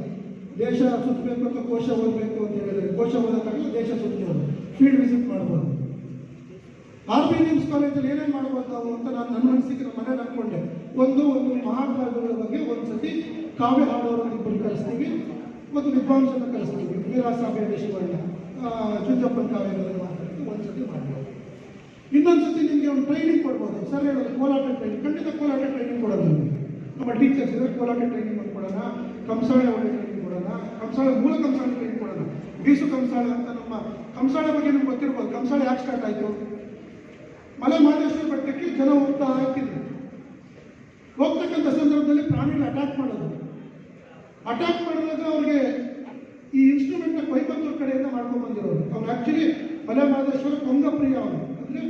ದೇಶ ಸುತ್ತಬೇಕು ಅಂತ ಕೋಶ ಓದಬೇಕು ಅಂತ ಹೇಳಿದರೆ ಕೋಶ ಓದೋಕ್ಕಾಗಲ್ಲ, ದೇಶ ಸುತ್ತಬೋದು, ಫೀಲ್ಡ್ ವಿಸಿಟ್ ಮಾಡ್ಬೋದು. RBNS ಕಾಲೇಜಲ್ಲಿ ಏನೇನು ಮಾಡ್ಬೋದು ನಾವು ಅಂತ ನಾನು ನನ್ನ ಮನಸ್ಸಿಗೆ ನಮ್ಮ ಮನೇಲಿ ಅಂದ್ಕೊಂಡೆ. ಒಂದು ಮಹಾಕಾವ್ಯಗಳ ಬಗ್ಗೆ ಒಂದ್ಸತಿ ಕಾವ್ಯ ಹಾಡೋರನ್ನು ಇಬ್ಬರು ಕಲಿಸ್ತೀವಿ, ಮತ್ತು ವಿದ್ವಾಂಸನ ಕಲಿಸ್ತೀವಿ. ವೀರಾಸಾಬೆ ದೇಶಗಳನ್ನ ಚುಂಚಪ್ಪನ ಕಾವ್ಯಗಳನ್ನು ಮಾತಾಡ್ತೀವಿ, ಒಂದ್ಸತಿ ಮಾಡ್ಬೋದು. ಇನ್ನೊಂದ್ಸತಿ ನಿಮಗೆ ಒಂದು ಟ್ರೈನಿಂಗ್ ಕೊಡ್ಬೋದು. ಸರ್ ಹೇಳೋದು ಕೋಲಾಟ ಟ್ರೈನಿಂಗ್, ಖಂಡಿತ ಕೋಲಾಟ ಟ್ರೈನಿಂಗ್ ಕೊಡೋದು ನಿಮಗೆ. ನಮ್ಮ ಟೀಚರ್ಸ್ ಇದ್ರೆ ಕೋಲಾಟ ಟ್ರೈನಿಂಗ್ ಕೊಡೋಣ, ಕಂಸಾಳೆ ಒಳ್ಳೆ ಟ್ರೈನಿಂಗ್ ಕೊಡೋಣ, ಕಂಸಾಳೆ ಮೂಲ ಕಂಸಾಳೆ ಟ್ರೈನಿಂಗ್ ಕೊಡೋಣ. ಬೀಸು ಕಂಸಾಳೆ ಅಂತ ನಮ್ಮ ಕಂಸಾಳೆ ಬಗ್ಗೆ ನಿಮ್ಗೆ ಗೊತ್ತಿರ್ಬೋದು. ಕಂಸಾಳೆ ಯಾಕೆ ಸ್ಟಾರ್ಟ್ ಆಯಿತು? ಮಲೆ ಮಹದೇಶ್ವರ ಬೆಟ್ಟಕ್ಕೆ ಜನ ಹೋಗ್ತಾ ಇರ್ತಿದ್ರು. ಹೋಗ್ತಕ್ಕಂಥ ಸಂದರ್ಭದಲ್ಲಿ ಪ್ರಾಣಿಗಳು ಅಟ್ಯಾಕ್ ಮಾಡೋದು. ಅಟ್ಯಾಕ್ ಮಾಡಿದಾಗ ಅವ್ರಿಗೆ ಈ ಇನ್ಸ್ಟ್ರೂಮೆಂಟ್ನ ಕೊಯಂಬತ್ತೂರು ಕಡೆಯಿಂದ ಮಾಡ್ಕೊಂಡು ಬಂದಿರೋರು. ಅವ್ರು ಆ್ಯಕ್ಚುಲಿ ಮಲೆ ಮಹದೇಶ್ವರ ಕೊಂಗಪ್ರಿಯ ಅವನು, ಅಂದರೆ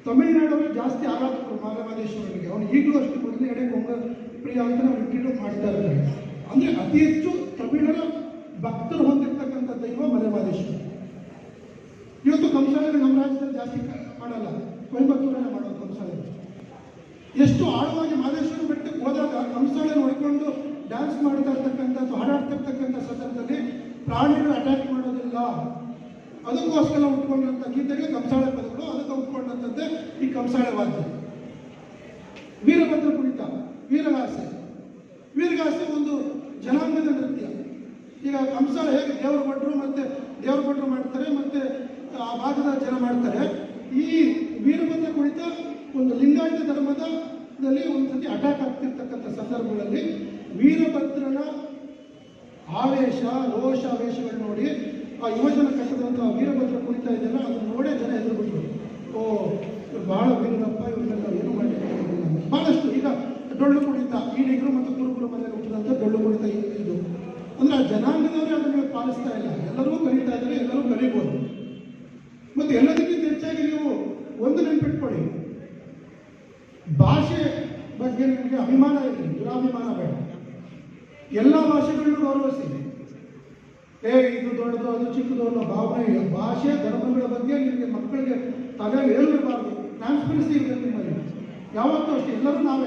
ತಮಿಳುನಾಡವರು ಜಾಸ್ತಿ ಆರಾಧಕರು ಮಲೆ ಮಹದೇಶ್ವರನಿಗೆ. ಅವನು ಈಗಲೂ ಅಷ್ಟು ಮೊದಲನೇ ಕೊಂಗ ಪ್ರಿಯ ಅಂತ ನಾವು ಇಟ್ಟಿಟ್ಟು ಮಾಡ್ತಾ ಇರ್ತಾರೆ. ಅಂದರೆ ಅತಿ ಹೆಚ್ಚು ತಮಿಳರ ಭಕ್ತರು ಹೊಂದಿರ್ತಕ್ಕಂಥ ದೈವ ಮಲೆ ಮಹದೇಶ್ವರ. ಇವತ್ತು ಕಂಸಾಳೆ ನಮ್ಮ ರಾಜ್ಯದಲ್ಲಿ ಜಾಸ್ತಿ ಮಾಡಲ್ಲ, ಕೊಯಂಬತ್ತೂರಲ್ಲೇ ಮಾಡೋದು ಕಂಸಾಳೆ. ಎಷ್ಟು ಆಳವಾಗಿ ಮಹದೇಶ್ವರ ಬೆಟ್ಟಕ್ಕೆ ಹೋದಾಗ ಕಂಸಾಳೆ ಹೊಡ್ಕೊಂಡು ಡ್ಯಾನ್ಸ್ ಮಾಡ್ತಾ ಇರ್ತಕ್ಕಂಥದ್ದು, ಹಾಡಾಡ್ತಾ ಇರ್ತಕ್ಕಂಥ ಸಂದರ್ಭದಲ್ಲಿ ಪ್ರಾಣಿಗಳು ಅಟ್ಯಾಕ್ ಮಾಡೋದಿಲ್ಲ. ಅದಕ್ಕೋಸ್ಕರ ಉಟ್ಕೊಂಡಂಥ ಗೀತೆಗೆ ಕಂಸಾಳೆ ಪದಗಳು, ಅದಕ್ಕೆ ಉಟ್ಕೊಂಡಂಥದ್ದೇ ಈ ಕಂಸಾಳೆ ವಾದ್ಯ. ವೀರಭದ್ರ ಕುಣಿತ, ವೀರಗಾಸೆ ಒಂದು ಜನಾಂಗದ ನೃತ್ಯ. ಈಗ ಕಂಸಾಳೆ ಹೇಗೆ ದೇವರ ಭಟ್ರು ಮಾಡ್ತಾರೆ, ಮತ್ತೆ ಆ ಭಾಗದ ಜನ ಮಾಡ್ತಾರೆ. ಈ ವೀರಭದ್ರ ಕುಣಿತ ಒಂದು ಲಿಂಗಾಯತ ಧರ್ಮದಲ್ಲಿ ಒಂದ್ಸತಿ ಅಟ್ಯಾಕ್ ಆಗ್ತಿರ್ತಕ್ಕಂಥ ಸಂದರ್ಭಗಳಲ್ಲಿ ವೀರಭದ್ರನ ಆವೇಶ, ರೋಷ, ಆವೇಶಗಳು ನೋಡಿ ಆ ಯುವಜನ ಕಟ್ಟದಂಥ ವೀರಭದ್ರ ಕುಣಿತ ಇದೆಯಲ್ಲ, ಅದನ್ನು ನೋಡೇ ಜನ ಎದುರುಬಿಟ್ರು. ಓ, ಬಹಳ ವೀರಪ್ಪ, ಇವನ್ನೆಲ್ಲ ಏನು ಮಾಡಲಿಕ್ಕೆ ಬಹಳಷ್ಟು. ಈಗ ಡೊಳ್ಳು ಕುಣಿತ, ಈ ನಿಗರು ಮತ್ತು ಕುರುಬರು ಮನೆಯಲ್ಲಿ ಹುಟ್ಟಿದಂಥ ಡೊಳ್ಳು ಕುಣಿತ ಇದು ಅಂದರೆ ಆ ಜನಾಂಗದವರೇ ಅದನ್ನು ಪಾಲಿಸ್ತಾ ಇಲ್ಲ, ಎಲ್ಲರೂ ಕಲಿತಾ ಇದ್ದಾರೆ, ಎಲ್ಲರೂ ಕಲಿಬೋದು. ಮತ್ತು ಎಲ್ಲದಕ್ಕಿಂತ ಹೆಚ್ಚಾಗಿ ನೀವು ಒಂದು ನೆನಪಿಟ್ಕೊಳ್ಳಿ, ಭಾಷೆ ಬಗ್ಗೆ ನಿಮಗೆ ಅಭಿಮಾನ ಇರಲಿ, ದುರಾಭಿಮಾನ ಬೇಡ. ಎಲ್ಲ ಭಾಷೆಗಳನ್ನು ಗೌರವಿಸಿ. ಇದು ದೊಡ್ಡದು ಅದು ಚಿಕ್ಕದು ಅನ್ನೋ ಭಾವನೆ ಇಲ್ಲ. ಭಾಷೆ ಧರ್ಮಗಳ ಬಗ್ಗೆ ನಿಮಗೆ ಮಕ್ಕಳಿಗೆ ತಲೆಯಲ್ಲಿ ಹೇಳಿರಬಾರ್ದು. ಟ್ರಾನ್ಸ್ಪರೆನ್ಸಿ ಇರಬೇಕು ನಿಮ್ಮಲ್ಲಿ. ಯಾವತ್ತೂ ಅಷ್ಟೇ ಎಲ್ಲರೂ ನಾವು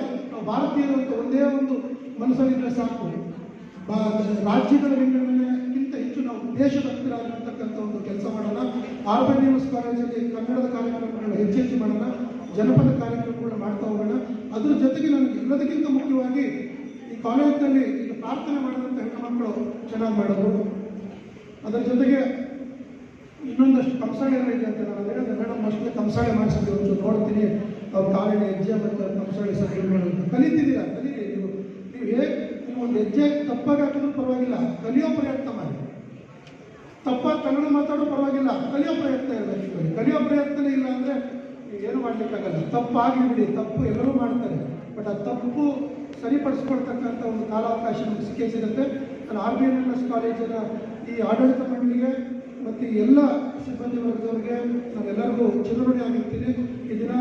ಭಾರತೀಯರು ಅಂತ ಒಂದೇ ಒಂದು ಮನಸ್ಸಲ್ಲಿದ್ದರೆ ಸಾಕು. ರಾಜ್ಯಗಳ ವಿಂಗಡಣೆಗಿಂತ ಹೆಚ್ಚು ನಾವು ದೇಶಭಕ್ತರಾಗಿರ್ತಕ್ಕಂಥ ಒಂದು ಕೆಲಸ ಮಾಡೋಣ. RBNS ಕಾಲೇಜಲ್ಲಿ ಕನ್ನಡದ ಕಾರ್ಯಕ್ರಮಗಳನ್ನ ಹೆಚ್ಚೆಚ್ಚು ಮಾಡೋಣ, ಜನಪದ ಕಾರ್ಯಕ್ರಮಗಳನ್ನ ಮಾಡ್ತಾ ಹೋಗೋಣ. ಅದ್ರ ಜೊತೆಗೆ ನನಗೆ ಎಲ್ಲದಕ್ಕಿಂತ ಮುಖ್ಯವಾಗಿ ಈ ಕಾಲೇಜಿನಲ್ಲಿ ಈಗ ಪ್ರಾರ್ಥನೆ ಮಾಡಿದಂಥ ಹೆಣ್ಣು ಮಕ್ಕಳು ಚೆನ್ನಾಗಿ ಮಾಡೋದು, ಅದರ ಜೊತೆಗೆ ಇನ್ನೊಂದಷ್ಟು ಕಂಸಾಳೆ ಇದೆ ಅಂತ ನಾನು ಹೇಳಿದೆ. ಮೇಡಮ್ ಅಷ್ಟೇ ಕಂಸಾಳೆ ಮಾಡಿಸಿದ್ರು ಒಂದು ನೋಡ್ತೀನಿ, ಅವ್ರ ಕಾಲಿನ ಹೆಜ್ಜೆ ಮತ್ತು ಕಂಸಾಳೆ ಸರಿ ಮಾಡೋದು ಕಲಿತಿದ್ದೀರಾ, ಕಲೀರಿ. ನೀವು ಹೇಗೆ ನೀವು ಒಂದು ಹೆಜ್ಜೆ ತಪ್ಪಾಗಿ ಹಾಕಿದ್ರು ಪರವಾಗಿಲ್ಲ, ಕಲಿಯೋ ಪ್ರಯತ್ನ ಮಾಡಿ. ತಪ್ಪಾಗಿ ಕನ್ನಡ ಮಾತಾಡೋ ಪರವಾಗಿಲ್ಲ, ಕಲಿಯೋ ಪ್ರಯತ್ನ ಇರಬೇಕು. ಕಲಿಯೋ ಪ್ರಯತ್ನನೇ ಇಲ್ಲ ಅಂದರೆ ಏನು ಮಾಡಲಿಕ್ಕಾಗಲ್ಲ. ತಪ್ಪಾಗಿ ಬಿಡಿ, ತಪ್ಪು ಎಲ್ಲರೂ ಮಾಡ್ತಾರೆ, ಬಟ್ ಆ ತಪ್ಪು ಸರಿಪಡಿಸ್ಕೊಳ್ತಕ್ಕಂಥ ಒಂದು ಕಾಲಾವಕಾಶ ನಮಗೆ ಸಿಗುತ್ತೆ. ನಾನು RBNS ಕಾಲೇಜಿನ ಈ ಆಡಳಿತ ಮಂಡಳಿಗೆ ಮತ್ತು ಎಲ್ಲ ಸಿಬ್ಬಂದಿ ವರ್ಗದವ್ರಿಗೆ ನಾನೆಲ್ಲರಿಗೂ ಚಿರಋಣಿ ಆಗಿರ್ತೀನಿ. ಈ ದಿನ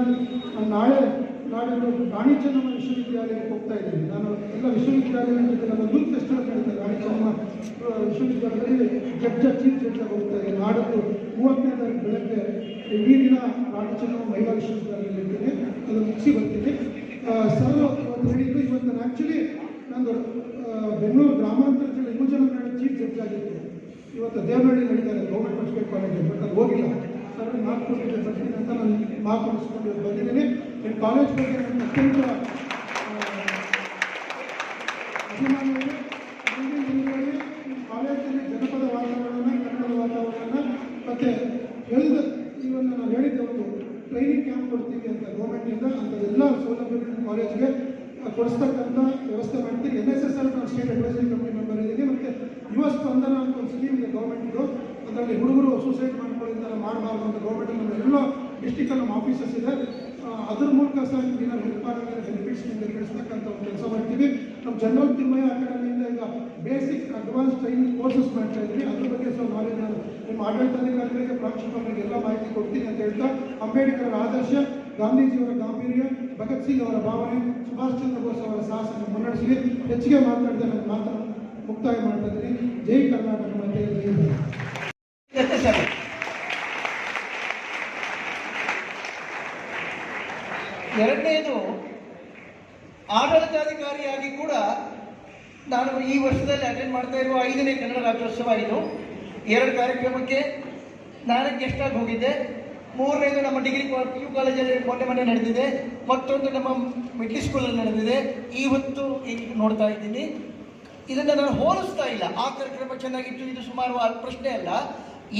ನಾಡಿದ್ದು ರಾಣಿ ಚೆನ್ನಮ್ಮ ವಿಶ್ವವಿದ್ಯಾಲಯಕ್ಕೆ ಹೋಗ್ತಾ ಇದ್ದೀನಿ. ನಾನು ಎಲ್ಲ ವಿಶ್ವವಿದ್ಯಾಲಯದ ಜೊತೆ ನನ್ನ ಯೂತ್ ಫೆಸ್ಟಿವಲ್ ನಡೀತದೆ. ರಾಣಿ ಚೆನ್ನಮ್ಮ ವಿಶ್ವವಿದ್ಯಾಲಯದಲ್ಲಿ ಚೀಫ್ ಜಡ್ಜಾಗಿ ಹೋಗ್ತಾ ಇದ್ದೀನಿ. ನಾಡಿದ್ದು 30ನೇ ತಾರೀಕು ಬೆಳಗ್ಗೆ ಈ ದಿನ ರಾಣಿ ಚೆನ್ನಮ್ಮ ಮಹಿಳಾ ವಿಶ್ವವಿದ್ಯಾಲಯದಲ್ಲಿ ಇರ್ತೀನಿ, ಅದನ್ನು ಮುಗಿಸಿ ಬರ್ತೀನಿ. ಸರ್ ಹೇಳಿದ್ದು ಇವತ್ತು ನಾನು ಆ್ಯಕ್ಚುಲಿ ನಂದು ಬೆಂಗಳೂರು ಗ್ರಾಮಾಂತರ ಜಿಲ್ಲೆ ಯುವಜನ ಮೇಳ ಚೀಫ್ ಜಡ್ಜ್ ಆಗಿತ್ತು. ಇವತ್ತು ದೇವನಹಳ್ಳಿ ನಡೀತಾರೆ ಗೌರ್ಮೆಂಟ್ ಮೆಡಿಕಲ್ ಕಾಲೇಜಲ್ಲಿ, ಬಟ್ ಅದು ಹೋಗಿಲ್ಲ. ಸರ್ ಮಾರ್ಕ್ ಕೊಟ್ಟಿದ್ದೆ ಬರ್ತೀನಿ ಅಂತ ನಾನು ಮಾರ್ಕ್ ಕೊಡಿಸ್ಕೊಂಡು ಬಂದಿದ್ದೀನಿ. ನಿಮ್ಮ ಕಾಲೇಜ್ ಬಗ್ಗೆ ನನಗೆ ಅತ್ಯಂತ ಅಭಿಮಾನ ಇದೆ. ಮುಂದಿನ ದಿನಗಳಲ್ಲಿ ನಿಮ್ಮ ಕಾಲೇಜಲ್ಲಿ ಜನಪದ ವಾತಾವರಣ, ಕನ್ನಡದ ವಾತಾವರಣ ಮತ್ತು ಇವನ್ನು ನಾವು ಹೇಳಿದ್ದೆ ಒಂದು ಟ್ರೈನಿಂಗ್ ಕ್ಯಾಂಪ್ ಕೊಡ್ತೀವಿ ಅಂತ ಗೌರ್ಮೆಂಟಿಂದ, ಅಂಥದ್ದೆಲ್ಲ ಸೌಲಭ್ಯಗಳನ್ನು ಕಾಲೇಜ್ಗೆ ಕೊಡಿಸ್ತೀವಿ. ನಡೆಸ್ತಕ್ಕಂಥ ವ್ಯವಸ್ಥೆ ಮಾಡ್ತೀವಿ. NSS ಅಲ್ಲಿ ನಾನು ಸ್ಟೇಟ್ ಅಡ್ವೈಸರಿ ಕಮಿಟಿ ಮೆಂಬರ್ ಇದ್ದೀನಿ. ಮತ್ತು ಯುವ ಸ್ಪಂದನ ಅಂತ ಒಂದು ಸ್ಕೀಮ್ ಇದೆ ಗೌರ್ಮೆಂಟ್ದು. ಅದರಲ್ಲಿ ಹುಡುಗರು ಸೂಸೈಡ್ ಮಾಡ್ಕೊಳ್ಳೋದನ್ನ ಮಾಡಬಾರ್ದು ಅಂತ ಗೌರ್ಮೆಂಟ್ ನಮ್ಮ ಎಲ್ಲ ಡಿಸ್ಟಿಕಲ್ಲಿ ನಮ್ಮ ಆಫೀಸಸ್ ಇದೆ. ಅದ್ರ ಮೂಲಕ ಸಹ ಏನಾದ್ರು ಹೆಲ್ಪ್ ಆಗಿದ್ರೆ ಬೆನಿಫಿಟ್ಸ್ ನಡೆಸ್ತಕ್ಕಂಥ ಒಂದು ಕೆಲಸ ಮಾಡ್ತೀವಿ. ನಮ್ಮ ಜನರಲ್ ತಿಮ್ಮಯ್ಯ ಅಕಾಡೆಮಿಯಿಂದ ಈಗ ಬೇಸಿಕ್ ಅಡ್ವಾನ್ಸ್ ಟ್ರೈನಿಂಗ್ ಕೋರ್ಸಸ್ ಮಾಡ್ತಾ ಇದ್ವಿ. ಅದ್ರ ಬಗ್ಗೆ ಸ್ವಲ್ಪ ನಾಲೆಜ್ ನಾನು ನಿಮ್ಮ ಆಡಳಿತಾಧಿಕಾರಿಗಳಿಗೆ ಪ್ರಾಂಶುಪಾಲರಿಗೆ ಎಲ್ಲ ಮಾಹಿತಿ ಕೊಡ್ತೀನಿ ಅಂತ ಹೇಳ್ತಾ, ಅಂಬೇಡ್ಕರ್ ಆದರ್ಶ, ಗಾಂಧೀಜಿಯವರ ಗಾಂಭೀರ್ಯ, ಭಗತ್ ಸಿಂಗ್ ಅವರ ಭಾವನೆ, ಸುಭಾಷ್ ಚಂದ್ರ ಬೋಸ್ ಅವರ ಸಾಹಸನ ಮುನ್ನಡೆಸಿ ಹೆಚ್ಚಿಗೆ ಮಾತನಾಡಿದ ನನ್ನ ಮಾತನ್ನು ಮುಕ್ತಾಯ ಮಾಡ್ತಾ ಇದ್ದೀನಿ. ಜೈ ಕರ್ನಾಟಕ ಮತ್ತೆ ಜೈ ಭಾರತ. ಎರಡನೇದು, ಆಡಳಿತಾಧಿಕಾರಿಯಾಗಿ ಕೂಡ ನಾನು ಈ ವರ್ಷದಲ್ಲಿ ಅಟೆಂಡ್ ಮಾಡ್ತಾ ಇರುವ 5ನೇ ಕನ್ನಡ ರಾಜ್ಯೋತ್ಸವ. ಇದು 2 ಕಾರ್ಯಕ್ರಮಕ್ಕೆ ನಾನೇ ಗೆಸ್ಟ್ ಆಗಿ ಹೋಗಿದ್ದೆ. 3ನೇದು ನಮ್ಮ ಡಿಗ್ರಿ PU ಕಾಲೇಜಲ್ಲಿ ಮೊನ್ನೆ ನಡೆದಿದೆ. ಮತ್ತೊಂದು ನಮ್ಮ ಮಿಡ್ಲ್ ಸ್ಕೂಲಲ್ಲಿ ನಡೆದಿದೆ. ಇವತ್ತು ಈಗ ನೋಡ್ತಾ ಇದ್ದೀನಿ. ಇದನ್ನು ನಾನು ಹೋಲಿಸ್ತಾ ಇಲ್ಲ. ಆ ಕಾರ್ಯಕ್ರಮ ಚೆನ್ನಾಗಿತ್ತು, ಇದು ಸುಮಾರು ಪ್ರಶ್ನೆ ಅಲ್ಲ.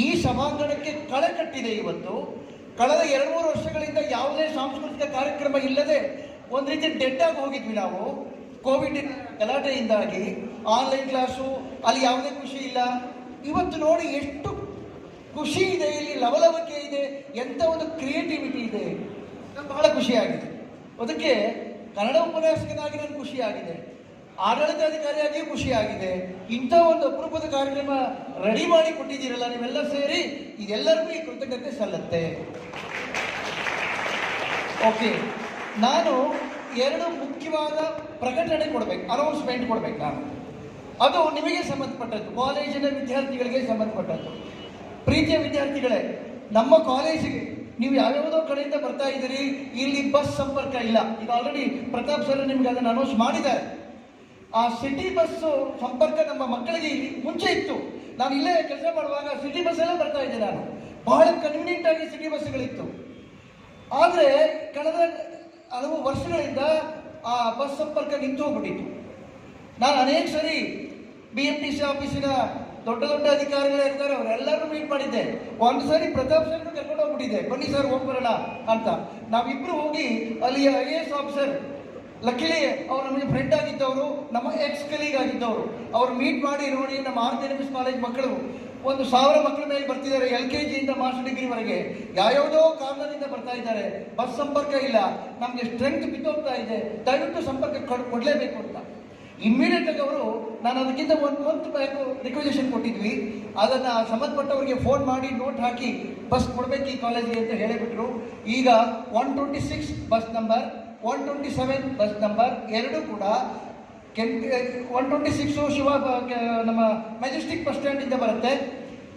ಈ ಸಭಾಂಗಣಕ್ಕೆ ಕಳೆ ಕಟ್ಟಿದೆ. ಇವತ್ತು ಕಳೆದ 2-3 ವರ್ಷಗಳಿಂದ ಯಾವುದೇ ಸಾಂಸ್ಕೃತಿಕ ಕಾರ್ಯಕ್ರಮ ಇಲ್ಲದೆ ಒಂದು ರೀತಿ ಡೆಡ್ ಆಗಿ ಹೋಗಿದ್ವಿ ನಾವು. ಕೋವಿಡ್ ಗಲಾಟೆಯಿಂದಾಗಿ ಆನ್ಲೈನ್ ಕ್ಲಾಸು, ಅಲ್ಲಿ ಯಾವುದೇ ಖುಷಿ ಇಲ್ಲ. ಇವತ್ತು ನೋಡಿ ಎಷ್ಟು ಖುಷಿ ಇದೆ, ಇಲ್ಲಿ ಲವಲವಿಕೆ ಇದೆ, ಎಂಥ ಒಂದು ಕ್ರಿಯೇಟಿವಿಟಿ ಇದೆ. ಬಹಳ ಖುಷಿಯಾಗಿದೆ. ಅದಕ್ಕೆ ಕನ್ನಡ ಉಪನ್ಯಾಸಕನಾಗಿ ನನಗೆ ಖುಷಿಯಾಗಿದೆ, ಆಡಳಿತಾಧಿಕಾರಿಯಾಗಿಯೂ ಖುಷಿಯಾಗಿದೆ. ಇಂಥ ಒಂದು ಅಪರೂಪದ ಕಾರ್ಯಕ್ರಮ ರೆಡಿ ಮಾಡಿ ಕೊಟ್ಟಿದ್ದೀರಲ್ಲ ನೀವೆಲ್ಲ ಸೇರಿ, ಇದೆಲ್ಲರಿಗೂ ಈ ಕೃತಜ್ಞತೆ ಸಲ್ಲತ್ತೆ. ಓಕೆ, ನಾನು 2 ಮುಖ್ಯವಾದ ಪ್ರಕಟಣೆ ಕೊಡಬೇಕು, ಅನೌನ್ಸ್ಮೆಂಟ್ ಕೊಡಬೇಕು ನಾನು. ಅದು ನಿಮಗೆ ಸಂಬಂಧಪಟ್ಟದ್ದು, ಕಾಲೇಜಿನ ವಿದ್ಯಾರ್ಥಿಗಳಿಗೆ ಸಂಬಂಧಪಟ್ಟದ್ದು. ಪ್ರೀತಿಯ ವಿದ್ಯಾರ್ಥಿಗಳೇ, ನಮ್ಮ ಕಾಲೇಜಿಗೆ ನೀವು ಯಾವ್ಯಾವುದೋ ಕಡೆಯಿಂದ ಬರ್ತಾ ಇದ್ದೀರಿ, ಇಲ್ಲಿ ಬಸ್ ಸಂಪರ್ಕ ಇಲ್ಲ. ಈಗ ಆಲ್ರೆಡಿ ಪ್ರತಾಪ್ ಸರ್ ನಿಮ್ಗೆ ಅದನ್ನು ಅನೌನ್ಸ್ ಮಾಡಿದ್ದಾರೆ. ಆ ಸಿಟಿ ಬಸ್ ಸಂಪರ್ಕ ನಮ್ಮ ಮಕ್ಕಳಿಗೆ ಮುಂಚೆ ಇತ್ತು. ನಾನು ಇಲ್ಲೇ ಕೆಲಸ ಮಾಡುವಾಗ ಸಿಟಿ ಬಸ್ ಎಲ್ಲ ಬರ್ತಾ ಇದ್ದೆ ನಾನು. ಬಹಳ ಕನ್ವೀನಿಯಂಟ್ ಆಗಿ ಸಿಟಿ ಬಸ್ಗಳಿತ್ತು. ಆದರೆ ಕಳೆದ ಹಲವು ವರ್ಷಗಳಿಂದ ಆ ಬಸ್ ಸಂಪರ್ಕ ನಿಂತು ಹೋಗ್ಬಿಟ್ಟಿತ್ತು. ನಾನು ಅನೇಕ ಸರಿ BMTC ಆಫೀಸಿನ ದೊಡ್ಡ ದೊಡ್ಡ ಅಧಿಕಾರಿಗಳು ಇರ್ತಾರೆ, ಅವರೆಲ್ಲರೂ ಮೀಟ್ ಮಾಡಿದ್ದೆ. ಒಂದು ಸಾರಿ ಪ್ರತಾಪ್ ಸರ್ನು ಕರ್ಕೊಂಡು ಹೋಗ್ಬಿಟ್ಟಿದ್ದೆ, ಬನ್ನಿ ಸರ್ ಹೋಗ್ಬರೋಣ ಅಂತ. ನಾವಿಬ್ರು ಹೋಗಿ ಅಲ್ಲಿ IAS ಆಫೀಸರ್, ಲಕ್ಕಿಲಿ ಅವ್ರು ನಮಗೆ ಫ್ರೆಂಡ್ ಆಗಿದ್ದವರು, ನಮ್ಮ ಎಕ್ಸ್ ಕಲೀಗ್ ಆಗಿದ್ದವರು, ಅವ್ರು ಮೀಟ್ ಮಾಡಿ ನೋಡಿ ನಮ್ಮ RNMS ಕಾಲೇಜ್ ಮಕ್ಕಳು 1,000 ಮಕ್ಕಳ ಮೇಲೆ ಬರ್ತಿದ್ದಾರೆ. LKG ಇಂದ ಮಾಸ್ಟರ್ ಡಿಗ್ರಿವರೆಗೆ ಯಾವ್ಯಾವುದೋ ಕಾರಣದಿಂದ ಬರ್ತಾ ಇದ್ದಾರೆ. ಬಸ್ ಸಂಪರ್ಕ ಇಲ್ಲ, ನಮಗೆ ಸ್ಟ್ರೆಂತ್ ಬಿದ್ದೋಗ್ತಾ ಇದೆ, ದಯವಿಟ್ಟು ಸಂಪರ್ಕ ಕೊಡಲೇಬೇಕು ಅಂತ. ಇಮ್ಮಿಡಿಯೇಟ್ ಆಗಿ ಅವರು, ನಾನು ಅದಕ್ಕಿಂತ 1 ಮಂತ್ ಬ್ಯಾಕ್ ರಿಕ್ವೆಸೇಷನ್ ಕೊಟ್ಟಿದ್ವಿ. ಅದನ್ನು ಸಂಬಂಧಪಟ್ಟವರಿಗೆ ಫೋನ್ ಮಾಡಿ ನೋಟ್ ಹಾಕಿ ಬಸ್ ಕೊಡಬೇಕು ಈ ಕಾಲೇಜಿಗೆ ಅಂತ ಹೇಳಿಬಿಟ್ರು. ಈಗ 126 ಬಸ್ ನಂಬರ್, 127 ಬಸ್ ನಂಬರ್ ಎರಡೂ ಕೂಡ 126 ನಮ್ಮ ಮೆಜೆಸ್ಟಿಕ್ ಬಸ್ ಸ್ಟ್ಯಾಂಡಿಂದ ಬರುತ್ತೆ,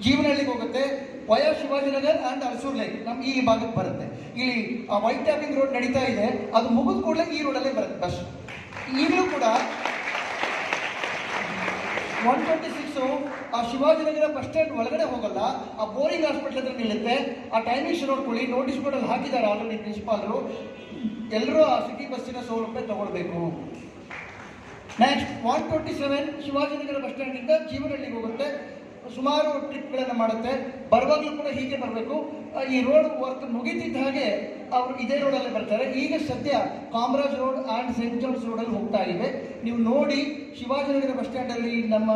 ಜೀವನಹಳ್ಳಿಗೆ ಹೋಗುತ್ತೆ, ವಯಾ ಶಿವಾಜಿನಗರ್ ಆ್ಯಂಡ್ ಅರಸೂರ್ ಲೈನ್ ನಮ್ಮ ಈ ಭಾಗಕ್ಕೆ ಬರುತ್ತೆ. ಇಲ್ಲಿ ವೈಟ್ ಟ್ಯಾಪಿಂಗ್ ರೋಡ್ ನಡೀತಾ ಇದೆ, ಅದು ಮುಗಿದ ಕೂಡಲೇ ಈ ರೋಡಲ್ಲೇ ಬರುತ್ತೆ ಬಸ್. ಈಗಲೂ ಕೂಡ 126 ಆ ಶಿವಾಜಿನಗರ ಬಸ್ ಸ್ಟ್ಯಾಂಡ್ ಒಳಗಡೆ ಹೋಗಲ್ಲ, ಆ ಬೋರಿಂಗ್ ಹಾಸ್ಪಿಟಲ್ ಹತ್ರ ನಿಲ್ಲುತ್ತೆ. ಆ ಟೈಮಿಂಗ್ಸ್ ನೋಡ್ಕೊಳ್ಳಿ, ನೋಟಿಸ್ ಬೋರ್ಡಲ್ಲಿ ಹಾಕಿದ್ದಾರೆ ಆಲ್ರೆಡಿ ಪ್ರಿನ್ಸಿಪಾಲರು. ಎಲ್ಲರೂ ಆ ಸಿಟಿ ಬಸ್ಸಿನ ಸೌಲಭ್ಯ ತಗೊಳ್ಬೇಕು. ನೆಕ್ಸ್ಟ್ 127 ಶಿವಾಜಿನಗರ ಬಸ್ ಸ್ಟ್ಯಾಂಡಿಂದ ಜೀವನಹಳ್ಳಿಗೆ ಹೋಗುತ್ತೆ. ಸುಮಾರು ಟ್ರಿಪ್ಗಳನ್ನು ಮಾಡುತ್ತೆ. ಬರುವಾಗಲೂ ಕೂಡ ಹೀಗೆ ಬರಬೇಕು. ಈ ರೋಡ್ ವರ್ಕ್ ಮುಗಿತಿದ್ದ ಹಾಗೆ ಅವರು ಇದೇ ರೋಡಲ್ಲೇ ಬರ್ತಾರೆ. ಈಗ ಸದ್ಯ Kamaraj road and saint John's ರೋಡಲ್ಲಿ ಹೋಗ್ತಾ ಇವೆ. ನೀವು ನೋಡಿ, ಶಿವಾಜಿನಗರ ಬಸ್ ಸ್ಟ್ಯಾಂಡಲ್ಲಿ ನಮ್ಮ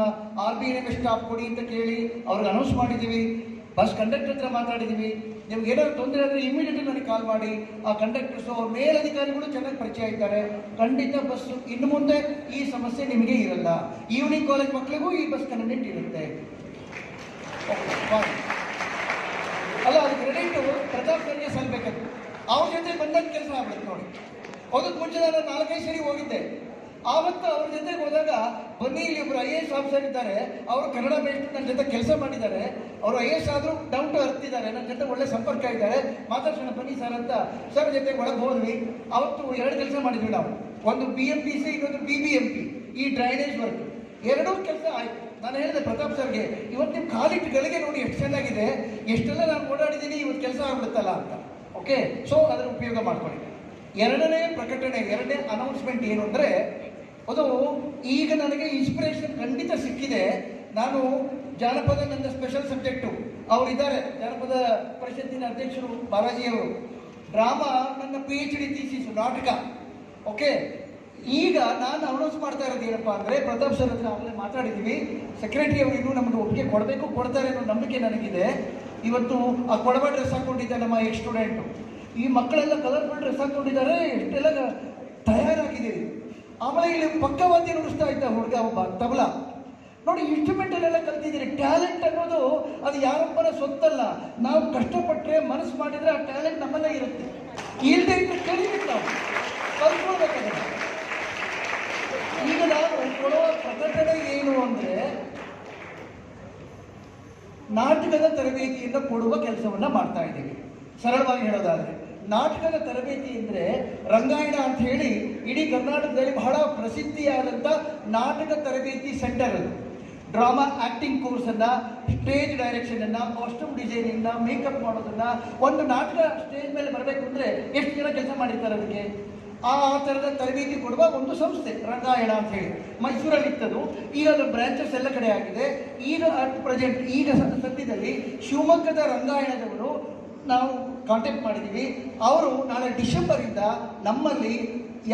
RBNMS ಸ್ಟಾಪ್ ಕೊಡಿ ಅಂತ ಕೇಳಿ ಅವ್ರಿಗೆ ಅನೌನ್ಸ್ ಮಾಡಿದ್ದೀವಿ. ಬಸ್ ಕಂಡಕ್ಟರ್ ಹತ್ರ ಮಾತಾಡಿದ್ದೀವಿ. ನಿಮ್ಗೆ ಏನಾದ್ರು ತೊಂದರೆ ಆದರೆ ಇಮಿಡಿಯೇಟ್ಲಿ ನನಗೆ ಕಾಲ್ ಮಾಡಿ. ಆ ಕಂಡಕ್ಟರ್ಸು ಅವ್ರ ಮೇಲಧಿಕಾರಿಗಳು ಚೆನ್ನಾಗಿ ಪರಿಚಯ ಇದ್ದಾರೆ. ಖಂಡಿತ ಬಸ್ಸು ಇನ್ನು ಮುಂದೆ ಈ ಸಮಸ್ಯೆ ನಿಮಗೆ ಇರಲ್ಲ. ಈವ್ನಿಂಗ್ ಕಾಲೇಜ್ ಮಕ್ಕಳಿಗೂ ಈ ಬಸ್ ಕನ್ವೀನಿಯಂಟ್ ಇರುತ್ತೆ. ಅಲ್ಲ, ಅದು ಕ್ರೆಡಿಟ್ ಪ್ರತಾಪ್ ಸರ್ಗೆ ಸಲ್ಲಬೇಕದು. ಅವ್ರ ಜೊತೆ ಬಂದಂಗೆ ಕೆಲಸ ಆಗ್ಬಿಡುತ್ತೆ ನೋಡಿ. ಅದಕ್ಕೆ ಮುಂಚೆ ನಾನು 4-5 ಸರಿ ಹೋಗಿದ್ದೆ. ಆವತ್ತು ಅವ್ರ ಜೊತೆಗೆ ಹೋದಾಗ, ಬನ್ನಿ ಇಲ್ಲಿ ಒಬ್ಬರು IAS ಆಫೀಸರ್ ಇದ್ದಾರೆ, ಅವರು ಕನ್ನಡ ಬೇಸ್ಡ್ ನನ್ನ ಜೊತೆ ಕೆಲಸ ಮಾಡಿದ್ದಾರೆ, ಅವರು IAS ಆದರೂ ಡೌನ್ ಟು ಅರ್ತ್ ಇದ್ದಾರೆ, ನನ್ನ ಜೊತೆ ಒಳ್ಳೆ ಸಂಪರ್ಕ ಇದ್ದಾರೆ, ಮಾತಾಡ್ಸೋಣ ಬನ್ನಿ ಸರ್ ಅಂತ ಸರ್ ಜೊತೆಗೆ ಒಳಗೆ ಹೋದ್ವಿ. ಅವತ್ತು 2 ಕೆಲಸ ಮಾಡಿದ್ವಿ ನಾವು. ಒಂದು BMTC, ಇನ್ನೊಂದು BBMP, ಈ ಡ್ರೈನೇಜ್ ವರ್ಕ್. ಎರಡೂ ಕೆಲಸ ಆಯಿತು. ನಾನು ಹೇಳಿದೆ ಪ್ರತಾಪ್ ಸರ್ಗೆ, ಇವತ್ತು ನಿಮ್ಮ ಕಾಲಿಟ್ಟುಗಳಿಗೆ ನೋಡಿ ಎಷ್ಟು ಚೆನ್ನಾಗಿದೆ, ಎಷ್ಟೆಲ್ಲ ನಾನು ಓಡಾಡಿದ್ದೀನಿ, ಇವತ್ತು ಕೆಲಸ ಆಗ್ಬಿಡುತ್ತಲ್ಲ ಅಂತ. ಓಕೆ, ಸೊ ಅದರ ಉಪಯೋಗ ಮಾಡ್ಕೊಳ್ಳಿ. ಎರಡನೇ ಪ್ರಕಟಣೆ, ಎರಡನೇ ಅನೌನ್ಸ್ಮೆಂಟ್ ಏನು ಅಂದರೆ, ಅದು ಈಗ ನನಗೆ ಇನ್ಸ್ಪಿರೇಷನ್ ಖಂಡಿತ ಸಿಕ್ಕಿದೆ. ನಾನು ಜಾನಪದ ನನ್ನ ಸ್ಪೆಷಲ್ ಸಬ್ಜೆಕ್ಟು. ಅವರಿದ್ದಾರೆ ಜಾನಪದ ಪರಿಷತ್ತಿನ ಅಧ್ಯಕ್ಷರು ಬಾಲಾಜಿಯವರು. ಡ್ರಾಮಾ ನನ್ನ PhD ಥೀಸಿಸ್, ನಾಟಕ. ಓಕೆ, ಈಗ ನಾನು ಅನೌನ್ಸ್ ಮಾಡ್ತಾ ಇರೋದು ಏನಪ್ಪಾ ಅಂದರೆ, ಪ್ರತಾಪ್ ಸರ್ ಹತ್ರ ಆಗಲೇ ಮಾತಾಡಿದ್ದೀವಿ, ಸೆಕ್ರೆಟರಿ ಅವರು ಇನ್ನೂ ನಮ್ಗೆ ಒಪ್ಪಿಗೆ ಕೊಡಬೇಕು, ಕೊಡ್ತಾರೆ ಅನ್ನೋ ನಂಬಿಕೆ ನನಗಿದೆ. ಇವತ್ತು ಆ ಕೊಡವ ಡ್ರೆಸ್ ಹಾಕೊಂಡಿದ್ದೆ ನಮ್ಮ ಎಕ್ಸ್ ಸ್ಟೂಡೆಂಟು, ಈ ಮಕ್ಕಳೆಲ್ಲ ಕಲರ್ಫುಲ್ ಡ್ರೆಸ್ ಹಾಕೊಂಡಿದ್ದಾರೆ, ಎಷ್ಟೆಲ್ಲ ತಯಾರಾಗಿದ್ದೀರಿ. ಆಮೇಲೆ ಇಲ್ಲಿ ಪಕ್ಕವಾದ್ಯ ನುಡಿಸ್ತಾ ಇದ್ದ ಹುಡುಗ ಒಬ್ಬ ತಬಲಾ ನೋಡಿ, ಇನ್ಸ್ಟ್ರೂಮೆಂಟಲ್ಲೆಲ್ಲ ಕಲ್ತಿದ್ದೀರಿ. ಟ್ಯಾಲೆಂಟ್ ಅನ್ನೋದು ಅದು ಯಾರೊಬ್ಬನ ಸೊತ್ತಲ್ಲ, ನಾವು ಕಷ್ಟಪಟ್ಟರೆ ಮನಸ್ಸು ಮಾಡಿದರೆ ಆ ಟ್ಯಾಲೆಂಟ್ ನಮ್ಮಲ್ಲೇ ಇರುತ್ತೆ. ಇಲ್ಲದೆ ಇದ್ದು ಕಲಿಬೇಕು, ನಾವು ಕಲ್ತ್ಕೊಳ್ಬೇಕಾದ್ರೆ. ಈಗ ನಾನು ಕೊಡುವ ಪ್ರಕಟಣೆ ಏನು ಅಂದರೆ, ನಾಟಕದ ತರಬೇತಿಯನ್ನು ಕೊಡುವ ಕೆಲಸವನ್ನು ಮಾಡ್ತಾ ಇದ್ದೀವಿ. ಸರಳವಾಗಿ ಹೇಳೋದಾದರೆ, ನಾಟಕದ ತರಬೇತಿ ಅಂದರೆ ರಂಗಾಯಣ ಅಂತ ಹೇಳಿ ಇಡೀ ಕರ್ನಾಟಕದಲ್ಲಿ ಬಹಳ ಪ್ರಸಿದ್ಧಿಯಾದಂಥ ನಾಟಕ ತರಬೇತಿ ಸೆಂಟರ್ ಅದು. ಡ್ರಾಮಾ ಆ್ಯಕ್ಟಿಂಗ್ ಕೋರ್ಸನ್ನು, ಸ್ಟೇಜ್ ಡೈರೆಕ್ಷನನ್ನು, ಕಾಸ್ಟ್ಯೂಮ್ ಡಿಸೈನಿಂಗ್ನ, ಮೇಕಪ್ ಮಾಡೋದನ್ನು, ಒಂದು ನಾಟಕ ಸ್ಟೇಜ್ ಮೇಲೆ ಬರಬೇಕು ಅಂದರೆ ಎಷ್ಟು ಜನ ಕೆಲಸ ಮಾಡಿರ್ತಾರೆ ಅದಕ್ಕೆ. ಆ ಥರದ ತರಬೇತಿ ಕೊಡುವ ಒಂದು ಸಂಸ್ಥೆ ರಂಗಾಯಣ ಅಂತ ಹೇಳಿ ಮೈಸೂರಲ್ಲಿ ಇತ್ತದು. ಈಗ ಅದರ ಬ್ರಾಂಚಸ್ ಎಲ್ಲ ಕಡೆ ಆಗಿದೆ. ಈಗ ಅಟ್ ಪ್ರೆಸೆಂಟ್ ಈಗ ಸದ್ಯದಲ್ಲಿ ಶಿವಮೊಗ್ಗದ ರಂಗಾಯಣದವರು ನಾವು ಕಾಂಟ್ಯಾಕ್ಟ್ ಮಾಡಿದ್ದೀವಿ. ಅವರು ನಾಳೆ ಡಿಸೆಂಬರಿಂದ ನಮ್ಮಲ್ಲಿ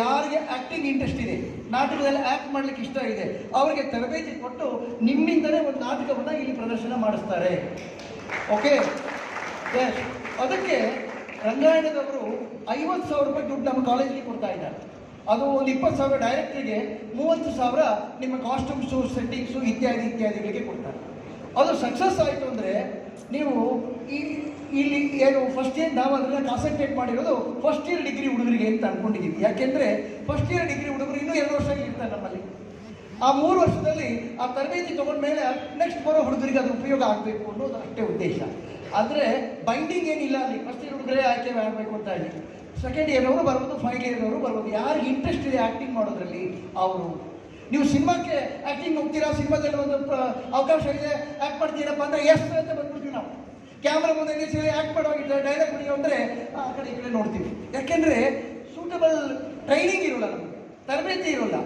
ಯಾರಿಗೆ ಆ್ಯಕ್ಟಿಂಗ್ ಇಂಟ್ರೆಸ್ಟ್ ಇದೆ, ನಾಟಕದಲ್ಲಿ ಆ್ಯಕ್ಟ್ ಮಾಡಲಿಕ್ಕೆ ಇಷ್ಟ ಇದೆ, ಅವರಿಗೆ ತರಬೇತಿ ಕೊಟ್ಟು ನಿಮ್ಮಿಂದಲೇ ಒಂದು ನಾಟಕವನ್ನು ಇಲ್ಲಿ ಪ್ರದರ್ಶನ ಮಾಡಿಸ್ತಾರೆ. ಓಕೆ, ಅದಕ್ಕೆ ರಂಗಾಯಣದವರು 50,000 ರೂಪಾಯಿ ದುಡ್ಡು ನಮ್ಮ ಕಾಲೇಜಿಗೆ ಕೊಡ್ತಾ ಇದ್ದಾರೆ. ಅದು ಒಂದು 20,000 ಡೈರೆಕ್ಟ್ರಿಗೆ, 30,000 ನಿಮ್ಮ ಕಾಸ್ಟ್ಯೂಮ್ಸು, ಸೆಟ್ಟಿಂಗ್ಸು ಇತ್ಯಾದಿಗಳಿಗೆ ಕೊಡ್ತಾರೆ. ಅದು ಸಕ್ಸಸ್ ಆಯಿತು ಅಂದರೆ ನೀವು ಇಲ್ಲಿ ಏನು ಫಸ್ಟ್ ಇಯರ್ ನಾವು ಅದನ್ನು ಕಾನ್ಸಂಟ್ರೇಟ್ ಮಾಡಿರೋದು ಫಸ್ಟ್ ಇಯರ್ ಡಿಗ್ರಿ ಹುಡುಗರಿಗೆ ಅಂತ ಅಂದ್ಕೊಂಡಿದ್ದೀವಿ. ಯಾಕೆಂದರೆ ಫಸ್ಟ್ ಇಯರ್ ಡಿಗ್ರಿ ಹುಡುಗರು ಇನ್ನೂ 2 ವರ್ಷ ಇರ್ತಾರೆ ನಮ್ಮಲ್ಲಿ. ಆ 3 ವರ್ಷದಲ್ಲಿ ಆ ತರಬೇತಿ ತೊಗೊಂಡ ಮೇಲೆ ನೆಕ್ಸ್ಟ್ ಬರೋ ಹುಡುಗರಿಗೆ ಅದು ಉಪಯೋಗ ಆಗಬೇಕು ಅನ್ನೋದು ಅಷ್ಟೇ ಉದ್ದೇಶ. ಆದರೆ ಬೈಂಡಿಂಗ್ ಏನಿಲ್ಲ ಅಲ್ಲಿ. ಫಸ್ಟ್ ಇಯರ್ ಹುಡುಗರೇ ಆಯ್ಕೆ ಮಾಡಬೇಕು ಅಂತ ಹೇಳಿ, ಸೆಕೆಂಡ್ ಇಯರ್ ಅವರು ಬರ್ಬೋದು, ಫೈನಲ್ ಇಯರ್ ಅವರು ಬರ್ಬೋದು. ಯಾರಿಗೆ ಇಂಟ್ರೆಸ್ಟ್ ಇದೆ ಆ್ಯಕ್ಟಿಂಗ್ ಮಾಡೋದ್ರಲ್ಲಿ ಅವರು. ನೀವು ಸಿನಿಮಾಕ್ಕೆ ಆ್ಯಕ್ಟಿಂಗ್ ಹೋಗ್ತೀರಾ, ಸಿನಿಮಾದಲ್ಲಿ ಒಂದು ಅವಕಾಶ ಇದೆ, ಆ್ಯಕ್ಟ್ ಮಾಡ್ತೀರಪ್ಪ ಅಂದರೆ ಎಷ್ಟು ಅಂತ ಬಂದ್ಬಿಡ್ತೀವಿ ನಾವು. ಕ್ಯಾಮ್ರಾ ಮುಂದೆ ನಿಲ್ಲಿಸಿ ಆ್ಯಕ್ಟ್ ಮಾಡೋಗಿದ್ದರೆ ಡೈಲಾಗ್ ಬಿಡಿಯೋ ಅಂದರೆ ಆ ಕಡೆ ಈ ಕಡೆ ನೋಡ್ತೀವಿ. ಯಾಕೆಂದರೆ ಸೂಟಬಲ್ ಟ್ರೈನಿಂಗ್ ಇರೋಲ್ಲ, ನಮಗೆ ತರಬೇತಿ ಇರೋಲ್ಲ.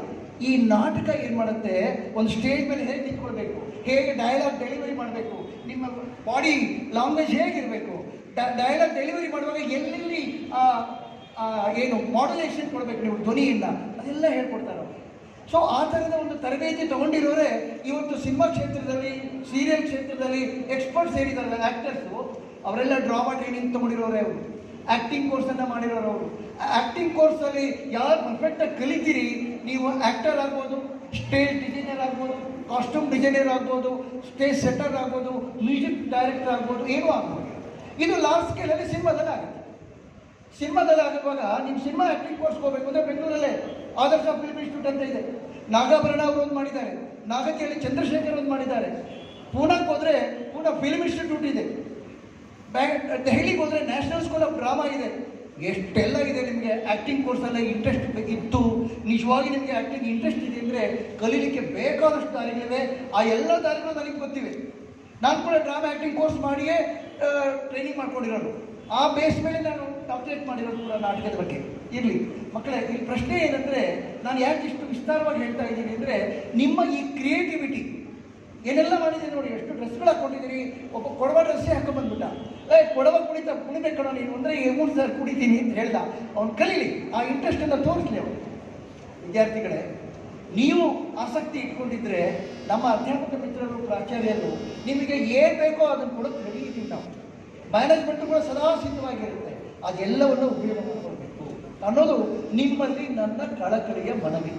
ಈ ನಾಟಕ ಏನು ಮಾಡುತ್ತೆ, ಒಂದು ಸ್ಟೇಜ್ ಮೇಲೆ ಹೇಗೆ ನಿಂತ್ಕೊಳ್ಬೇಕು, ಹೇಗೆ ಡೈಲಾಗ್ ಡೆಲಿವರಿ ಮಾಡಬೇಕು, ನಿಮ್ಮ ಬಾಡಿ ಲ್ಯಾಂಗ್ವೇಜ್ ಹೇಗಿರಬೇಕು, ಡೈಲಾಗ್ ಡೆಲಿವರಿ ಮಾಡುವಾಗ ಎಲ್ಲೆಲ್ಲಿ ಏನು ಮಾಡ್ಯುಲೇಷನ್ ಕೊಡಬೇಕು ನೀವು ಧ್ವನಿಯಿಂದ, ಅದೆಲ್ಲ ಹೇಳ್ಕೊಡ್ತಾರೆ. ಸೊ ಆ ಥರದ ಒಂದು ತರಬೇತಿ ತೊಗೊಂಡಿರೋರೆ ಇವತ್ತು ಸಿನಿಮಾ ಕ್ಷೇತ್ರದಲ್ಲಿ, ಸೀರಿಯಲ್ ಕ್ಷೇತ್ರದಲ್ಲಿ ಎಕ್ಸ್ಪರ್ಟ್ಸ್ ಸೇರಿದಾರಲ್ಲ ಆ್ಯಕ್ಟರ್ಸು, ಅವರೆಲ್ಲ ಡ್ರಾಮಾ ಟ್ರೈನಿಂಗ್ ತೊಗೊಂಡಿರೋರೆ, ಅವರು ಆ್ಯಕ್ಟಿಂಗ್ ಕೋರ್ಸನ್ನು ಮಾಡಿರೋರು. ಅವರು ಆ್ಯಕ್ಟಿಂಗ್ ಕೋರ್ಸಲ್ಲಿ ಯಾರು ಪರ್ಫೆಕ್ಟಾಗಿ ಕಲಿತೀರಿ, ನೀವು ಆ್ಯಕ್ಟರ್ ಆಗ್ಬೋದು, ಸ್ಟೇಜ್ ಡಿಸೈನರ್ ಆಗ್ಬೋದು, ಕಾಸ್ಟ್ಯೂಮ್ ಡಿಸೈನರ್ ಆಗ್ಬೋದು, ಸ್ಟೇಜ್ ಸೆಟ್ಟರ್ ಆಗ್ಬೋದು, ಮ್ಯೂಸಿಕ್ ಡೈರೆಕ್ಟರ್ ಆಗ್ಬೋದು, ಏನೂ ಆಗ್ಬೋದು. ಇದು ಲಾರ್ಜ್ ಸ್ಕೇಲಲ್ಲಿ ಸಿನಿಮಾದಲ್ಲಿ ಆಗುತ್ತೆ. ಸಿನಿಮಾದಲ್ಲಿ ಆಗುವಾಗ ನೀವು ಸಿನಿಮಾ ಆ್ಯಕ್ಟಿಂಗ್ ಕೋರ್ಸ್ ಹೋಗಬೇಕು ಅಂದರೆ ಬೆಂಗಳೂರಲ್ಲೇ ಆದರ್ಶ ಫಿಲ್ಮ್ ಇನ್ಸ್ಟಿಟ್ಯೂಟ್ ಅಂತ ಇದೆ. ನಾಗಾಭರಣ ಅವರು ಒಂದು ಮಾಡಿದ್ದಾರೆ, ನಾಗತಿಯಲ್ಲಿ ಚಂದ್ರಶೇಖರ್ ಒಂದು ಮಾಡಿದ್ದಾರೆ. ಪೂನಾಕ್ಕೆ ಹೋದರೆ ಪೂನಾ ಫಿಲ್ಮ್ ಇನ್ಸ್ಟಿಟ್ಯೂಟ್ ಇದೆ. ದೆಹಲಿಗೆ ಹೋದರೆ ನ್ಯಾಷನಲ್ ಸ್ಕೂಲ್ ಆಫ್ ಡ್ರಾಮಾ ಇದೆ. ಎಷ್ಟೆಲ್ಲ ಇದೆ. ನಿಮಗೆ ಆ್ಯಕ್ಟಿಂಗ್ ಕೋರ್ಸಲ್ಲೇ ಇಂಟ್ರೆಸ್ಟ್ ಇತ್ತು, ನಿಜವಾಗಿ ನಿಮಗೆ ಆ್ಯಕ್ಟಿಂಗ್ ಇಂಟ್ರೆಸ್ಟ್ ಇದೆ ಅಂದರೆ ಕಲೀಲಿಕ್ಕೆ ಬೇಕಾದಷ್ಟು ದಾರಿಗಳಿವೆ. ಆ ಎಲ್ಲ ದಾರಿಗಳು ನನಗೆ ಗೊತ್ತಿವೆ. ನಾನು ಕೂಡ ಡ್ರಾಮಾ ಆ್ಯಕ್ಟಿಂಗ್ ಕೋರ್ಸ್ ಮಾಡಿಯೇ ಟ್ರೈನಿಂಗ್ ಮಾಡ್ಕೊಂಡಿರೋದು. ಆ ಬೇಸ್ ಮೇಲೆ ನಾನು ಡಾಕ್ಟರೇಟ್ ಮಾಡಿರೋದು ಕೂಡ ನಾಟಕದ ಬಗ್ಗೆ. ಇರಲಿ ಮಕ್ಕಳೇ, ಈ ಪ್ರಶ್ನೆ ಏನಂದರೆ, ನಾನು ಯಾಕೆ ಇಷ್ಟು ವಿಸ್ತಾರವಾಗಿ ಹೇಳ್ತಾ ಇದ್ದೀನಿ ಅಂದರೆ, ನಿಮ್ಮ ಈ ಕ್ರಿಯೇಟಿವಿಟಿ ಏನೆಲ್ಲ ಮಾಡಿದ್ದೀನಿ ನೋಡಿ. ಎಷ್ಟು ಡ್ರೆಸ್ಗಳು ಹಾಕ್ಕೊಂಡಿದ್ದೀರಿ. ಒಬ್ಬ ಕೊಡವ ಡ್ರೆಸ್ಸೇ ಹಾಕೊಂಡ್ಬಂದ್ಬಿಟ್ಟ, ಕೊಡವ ಕುಣಿಬೇಕು ನೀನು ಅಂದರೆ 3 ಸಾವಿರ ಕುಡಿತೀನಿ ಅಂತ ಹೇಳ್ದ. ಅವ್ನು ಕಲೀಲಿ, ಆ ಇಂಟ್ರೆಸ್ಟನ್ನು ತೋರಿಸ್ಲಿ ಅವನು. ವಿದ್ಯಾರ್ಥಿಗಳೇ, ನೀವು ಆಸಕ್ತಿ ಇಟ್ಕೊಂಡಿದ್ರೆ ನಮ್ಮ ಅಧ್ಯಾಪಕ ಮಿತ್ರರು, ಪ್ರಾಚಾರ್ಯರು ನಿಮಗೆ ಏನು ಬೇಕೋ ಅದನ್ನು ಕೊಡೋಕ್ಕೆ ರೆಡಿ ಇದ್ದೀವಿ ನಾವು. ಮ್ಯಾನೇಜ್ಮೆಂಟ್ ಕೂಡ ಸದಾ ಸಿದ್ಧವಾಗಿರುತ್ತೆ. ಅದೆಲ್ಲವನ್ನು ಉಪಯೋಗ ಮಾಡಿಕೊಳ್ಬೇಕು ಅನ್ನೋದು ನಿಮ್ಮಲ್ಲಿ ನನ್ನ ಕಳಕಳಿಯ ಮನವಿ.